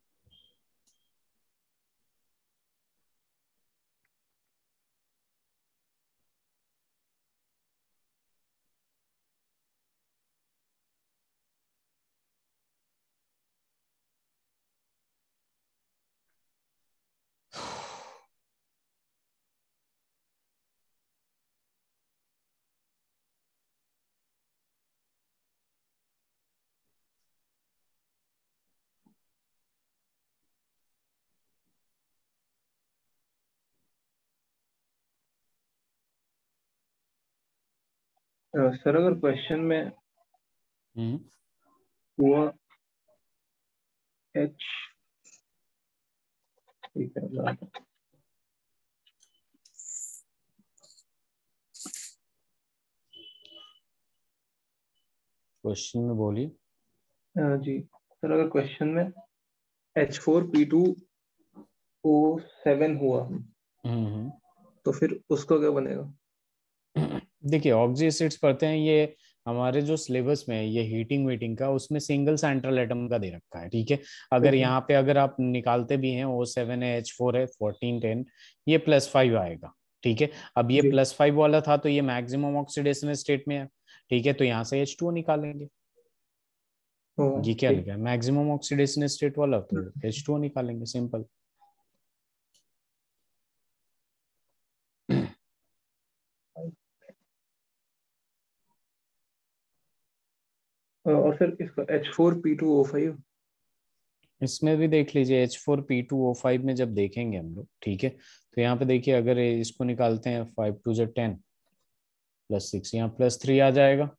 सर अगर क्वेश्चन में हम्म, हुआ H, ठीक है, क्वेश्चन में बोलिए। जी सर अगर क्वेश्चन में H4P2O7 हुआ हम्म, तो फिर उसका क्या बनेगा? देखिए ऑक्सी एसिड्स पढ़ते हैं, ये हमारे जो सिलेबस में है ये हीटिंग वीटिंग का, उसमें सिंगल सेंट्रल एटम का दे रखा है, ठीक है। अगर ओके। यहाँ पे अगर आप निकालते भी हैं O7 है, H4 है, 14 10, ये +5 आएगा, ठीक है। अब ये जी। +5 वाला था तो ये मैक्सिमम ऑक्सीडेशन स्टेट में है, ठीक है। तो यहाँ से H2O निकालेंगे। ये क्या ठीक। लिखा है, मैक्सिमम ऑक्सीडेशन स्टेट वाला, तो H2O निकालेंगे, सिंपल। और फिर इसका H4P2O5। इसमें भी देख लीजिए H4P2O5 में जब देखेंगे हम लोग, ठीक है, तो यहाँ पे देखिए अगर इसको निकालते हैं 5 2 10 +6, यहाँ +3 आ जाएगा।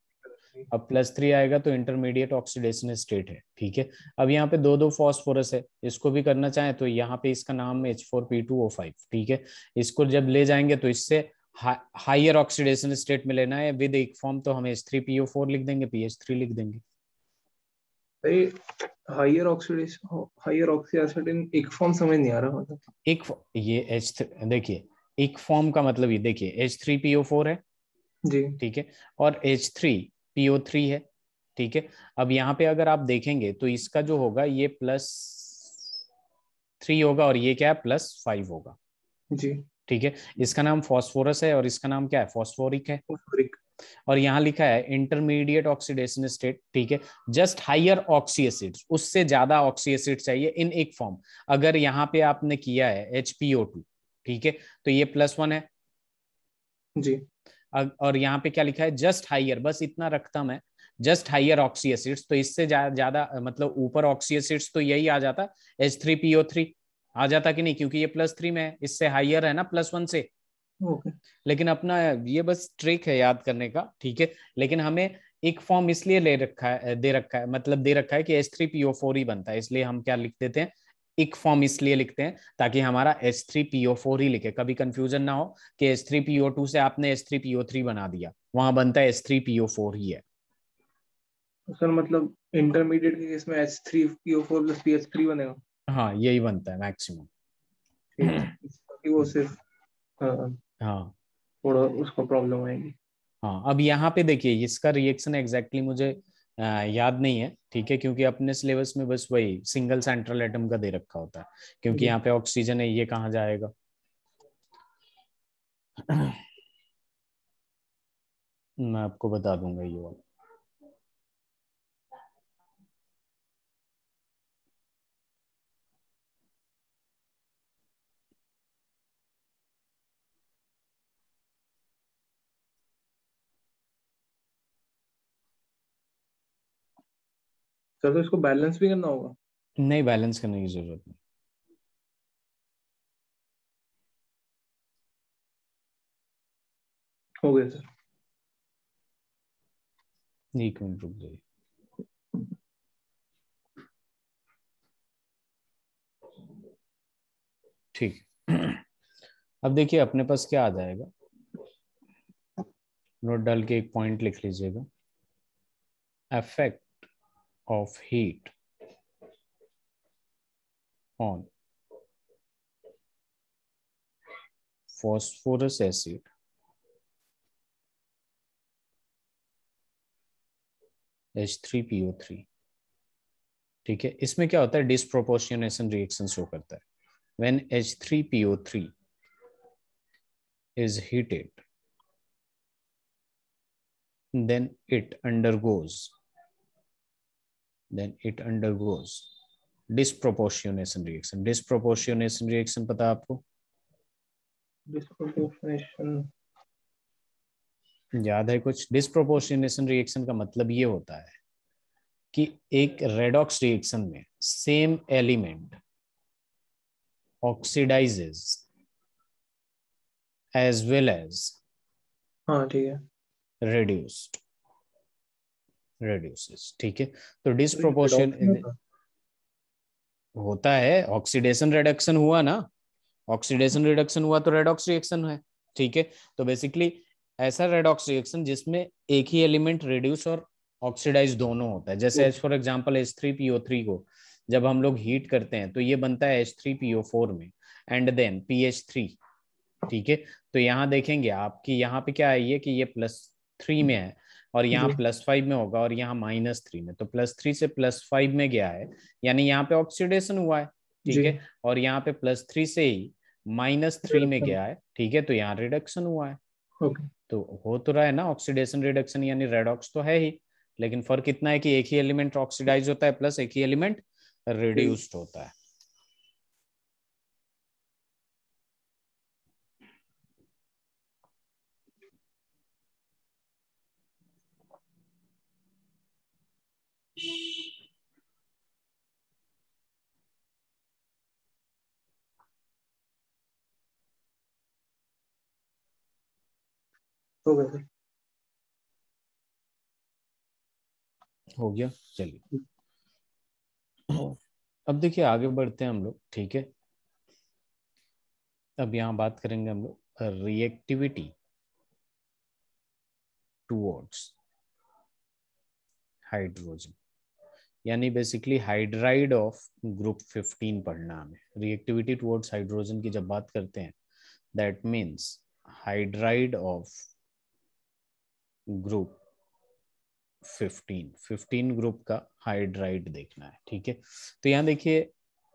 अब +3 आएगा तो इंटरमीडिएट ऑक्सीडेशन स्टेट है, ठीक है। अब यहाँ पे दो दो फॉस्फोरस है, इसको भी करना चाहें तो यहाँ पे इसका नाम H4P2O5, ठीक है। इसको जब ले जाएंगे तो इससे हायर ऑक्सीडेशन स्टेट में लेना है विद एक फॉर्म, तो हम H3PO4 लिख देंगे, PH3 लिख देंगे। Higher oxidation, higher oxy acid in एक फॉर्म समझ नहीं आ रहा मतलब। एक ये H3 देखिए, एक फॉर्म का मतलब ये देखिए H3PO4 है, जी। ठीक है, और H3PO3 है, ठीक है। अब यहाँ पे अगर आप देखेंगे तो इसका जो होगा ये +3 होगा और ये क्या है +5 होगा, जी। ठीक है। इसका नाम फॉस्फोरस है और इसका नाम क्या है, फॉस्फोरिक है। फॉस्फोरिक। और यहाँ लिखा है इंटरमीडिएट ऑक्सीडेशन स्टेट, ठीक है, जस्ट हायर ऑक्सी एसिड्स, उससे ज्यादा ऑक्सी एसिड चाहिए इन एक फॉर्म। अगर यहाँ पे आपने किया है HPO2, ठीक है, तो ये +1 है। जी। और यहाँ पे क्या लिखा है, जस्ट हायर, बस इतना रखता मैं, जस्ट हायर ऑक्सी एसिड्स, तो इससे ज्यादा मतलब ऊपर ऑक्सी एसिड्स तो यही आ जाता H3PO3 आ जाता कि नहीं, क्योंकि ये +3 में है, इससे हायर है ना +1 से। ओके। लेकिन अपना ये बस ट्रिक है याद करने का, ठीक है। लेकिन हमें एक फॉर्म इसलिए ले रखा है, दे रखा है, मतलब दे रखा है कि H3PO4 ही बनता है, इसलिए हम क्या लिख देते हैं, एक फॉर्म इसलिए लिखते हैं ताकि हमारा H3PO4 ही लिखे, कभी कंफ्यूजन ना हो कि H3PO2 से आपने H3PO3 बना दिया, वहां बनता है H3PO4 ही है। सर मतलब इंटरमीडिएट के केस में H3PO4 + PH3 बनेगा। हाँ यही बनता है मैक्सिमम। ठीक है, ताकि वो सिर्फ हाँ थोड़ा उसको प्रॉब्लम आएगी। हाँ। अब यहाँ पे देखिए इसका रिएक्शन एग्जैक्टली मुझे याद नहीं है, ठीक है, क्योंकि अपने सिलेबस में बस वही सिंगल सेंट्रल एटम का दे रखा होता है, क्योंकि जी। यहाँ पे ऑक्सीजन है, ये कहाँ जाएगा। मैं आपको बता दूंगा ये वाला। सर तो इसको बैलेंस भी करना होगा। नहीं, बैलेंस करने की जरूरत नहीं। हो गया सर। 1 मिनट रुक जाइए। ठीक। अब देखिए अपने पास क्या आ जाएगा, नोट डाल के एक पॉइंट लिख लीजिएगा, effect of heat on phosphorus acid H3PO3, ठीक है। इसमें क्या होता है, डिस्प्रोपोर्शनेशन रिएक्शन शो करता है। When H3PO3 is heated, then it undergoes disproportionation reaction। disproportionation reaction पता है आपको, डिस्प्रोपोर्शनेशन याद है कुछ। डिस्प्रोपोर्शनेशन रिएक्शन का मतलब ये होता है कि एक रेडॉक्स रिएक्शन में same element oxidises as well as हाँ ठीक है। reduces, ठीक है। तो तो ये डिस्प्रोपोर्शन redox नहीं होता? होता है, ऑक्सीडेशन रिडक्शन हुआ ना, ऑक्सीडेशन रिडक्शन हुआ तो रेडॉक्स रिएक्शन है, ठीक है। तो बेसिकली ऐसा रेडॉक्स रिएक्शन जिसमें एक ही एलिमेंट रिड्यूस और ऑक्सीडाइज दोनों होता है, जैसे एज फॉर एग्जांपल H3PO3 को जब हम लोग हीट करते हैं तो ये बनता है H3PO4 में एंड देन PH3, ठीक है। तो यहाँ देखेंगे आपकी यहाँ पे क्या है, ये कि ये +3 में है और यहाँ जी। +5 में होगा और यहाँ -3 में, तो +3 से +5 में गया है, यानी यहाँ पे ऑक्सीडेशन हुआ है, ठीक जी। है। और यहाँ पे +3 से ही -3 में गया है, ठीक है, तो यहाँ रिडक्शन हुआ है। ओके तो हो तो रहा है ना ऑक्सीडेशन रिडक्शन, यानी रेडॉक्स तो है ही, लेकिन फर्क इतना है कि एक ही एलिमेंट ऑक्सीडाइज होता है प्लस एक ही एलिमेंट रिड्यूस्ड होता है। हो गया सर। हो गया, चलिए अब देखिए आगे बढ़ते हैं हम लोग, ठीक है। अब यहाँ बात करेंगे हम लोग रिएक्टिविटी टुवर्ड्स हाइड्रोजन, यानी बेसिकली हाइड्राइड ऑफ ग्रुप 15 पढ़ना हमें। रिएक्टिविटी टुवर्ड्स हाइड्रोजन की जब बात करते हैं, that means hydride of group 15 group का हाइड्राइड देखना है, ठीक है। तो यहाँ देखिए,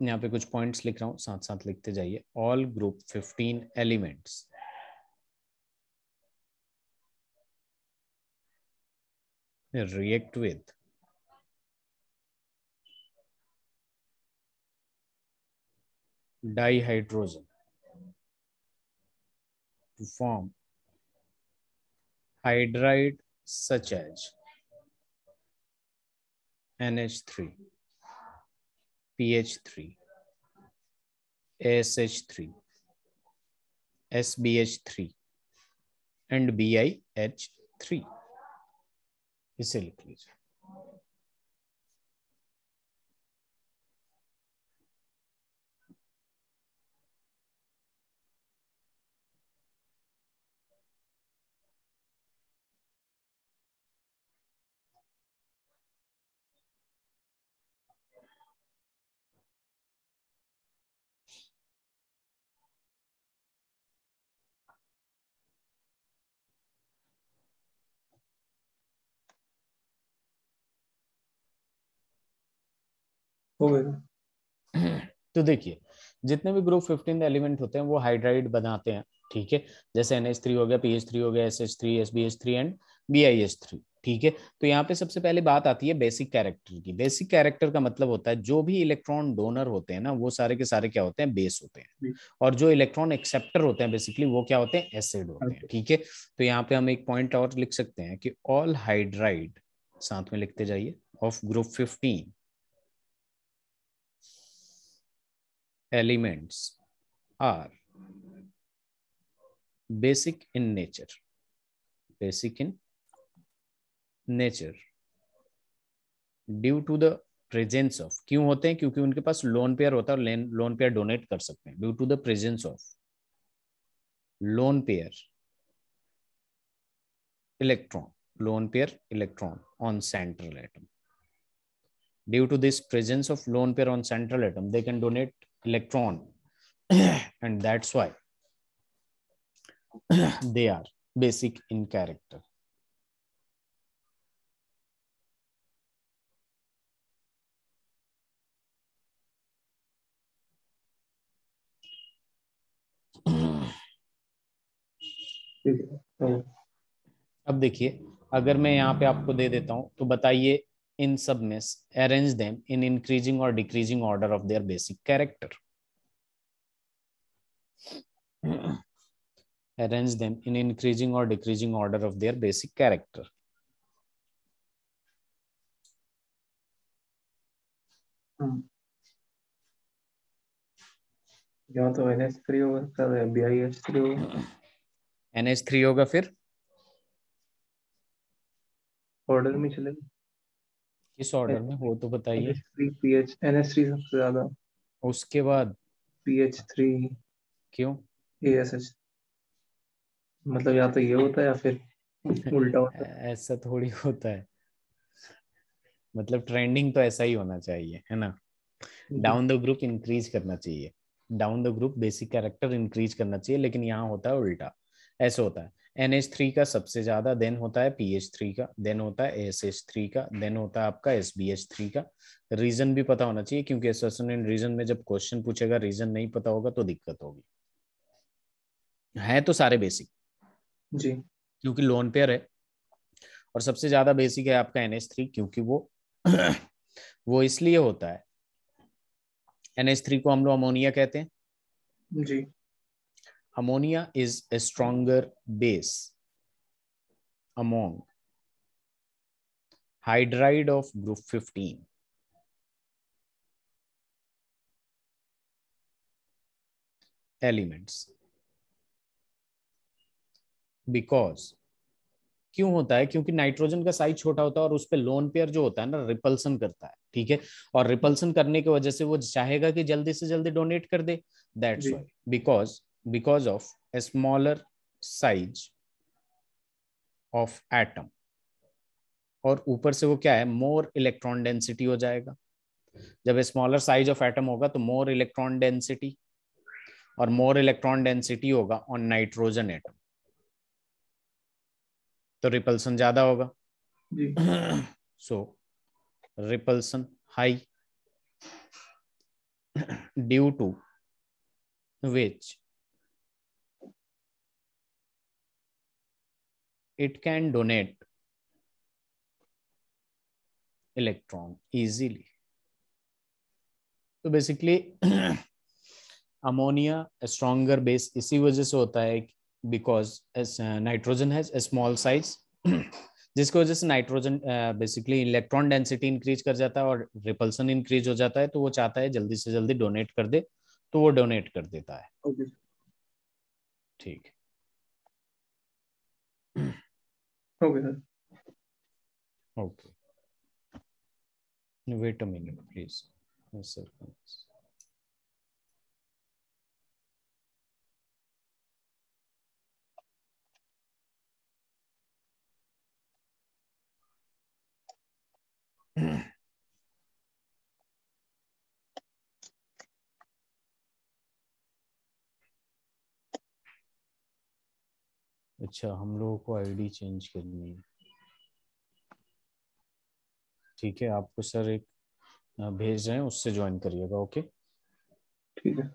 यहाँ पे कुछ पॉइंट्स लिख रहा हूँ, साथ साथ लिखते जाइए। All group 15 elements react with dihydrogen to form hydride such as NH3, PH3, ASH3, SBH3 and BiH3, इसे लिख लीजिए। हो गया। तो देखिए, जितने भी ग्रुप 15 एलिमेंट होते हैं वो हाइड्राइड बनाते हैं, ठीक है। जैसे NH3 हो गया, PH3 हो गया, SH3, SBH3 एंड BiH3, ठीक है। तो यहाँ पे सबसे पहले बात आती है बेसिक कैरेक्टर की। बेसिक कैरेक्टर का मतलब होता है जो भी इलेक्ट्रॉन डोनर होते हैं ना, वो सारे के सारे क्या होते हैं, बेस होते हैं, और जो इलेक्ट्रॉन एक्सेप्टर होते हैं बेसिकली वो क्या होते हैं, एसिड होते हैं, ठीक है। तो यहाँ पे हम एक पॉइंट और लिख सकते हैं कि ऑल हाइड्राइड, साथ में लिखते जाइए, of group 15 elements are basic in nature, basic in nature due to the presence of, क्यों होते हैं, क्योंकि उनके पास लोन पेयर होता है और लोन पेयर डोनेट कर सकते हैं, due to the presence of lone pair electron on central atom. Due to this presence of lone pair on central atom, they can donate electron and that's why they are basic in character. अब देखिए, अगर मैं यहाँ पे आपको दे देता हूं तो बताइए इन सब में अरेंज देम इन इंक्रीजिंग और decreasing order of their basic character. arrange them in increasing or decreasing order of their basic character. यहाँ तो NH3 होगा, BiH3 होगा, NH3 होगा, फिर ऑर्डर में चलेगा। किस ऑर्डर में हो तो बताइए। NH3 सबसे ज्यादा, उसके बाद PH3, क्यों, ASH। मतलब या तो ये होता है या फिर उल्टा होता है। ऐसा थोड़ी होता है, मतलब ट्रेंडिंग तो ऐसा ही होना चाहिए, है ना। डाउन द ग्रुप इंक्रीज करना चाहिए, down the group basic character increase करना चाहिए, लेकिन यहाँ होता है उल्टा, ऐसा होता है। NH3 का सबसे ज्यादा, देन होता है PH3 का, देन होता है ASH3 का, देन होता है आपका SBH3 का। रीजन भी पता होना चाहिए, क्योंकि एसोसिएशन एंड रीजन में जब क्वेश्चन पूछेगा रीजन नहीं पता होगा तो दिक्कत होगी। है तो सारे बेसिक, जी क्योंकि लोन पेयर है। और सबसे ज्यादा बेसिक है आपका NH3, क्योंकि वो वो इसलिए होता है, NH3 को हम लोग अमोनिया कहते हैं। The ammonia is a stronger base among hydride of group 15 elements. Because क्यों होता है? क्योंकि नाइट्रोजन का साइज छोटा होता है और उस पे लोन पेयर जो होता है ना रिपल्सन करता है, ठीक है। और रिपल्सन करने की वजह से वो चाहेगा कि जल्दी से जल्दी डोनेट कर दे। That's the why, because of a smaller size of atom, और ऊपर से वो क्या है, मोर इलेक्ट्रॉन डेंसिटी हो जाएगा। जब स्मॉलर साइज ऑफ एटम होगा तो मोर इलेक्ट्रॉन डेंसिटी, और मोर इलेक्ट्रॉन डेंसिटी होगा ऑन नाइट्रोजन एटम, तो रिपल्सन ज्यादा होगा। The so repulsion high, due to which it can donate electron easily. तो बेसिकली अमोनिया स्ट्रॉन्गर बेस इसी वजह से होता है, because nitrogen has a small size, जिसकी वजह से nitrogen basically electron density increase कर जाता है और रिपल्सन इंक्रीज हो जाता है। तो वो चाहता है जल्दी से जल्दी डोनेट कर दे, तो वो डोनेट कर देता है। ओके ठीक okay sir. Okay, wait a minute please. Yes sir. अच्छा, हम लोगों को आईडी चेंज करनी है। ठीक है, आपको सर एक भेज रहे हैं, उससे ज्वाइन करिएगा। ओके। ठीक है।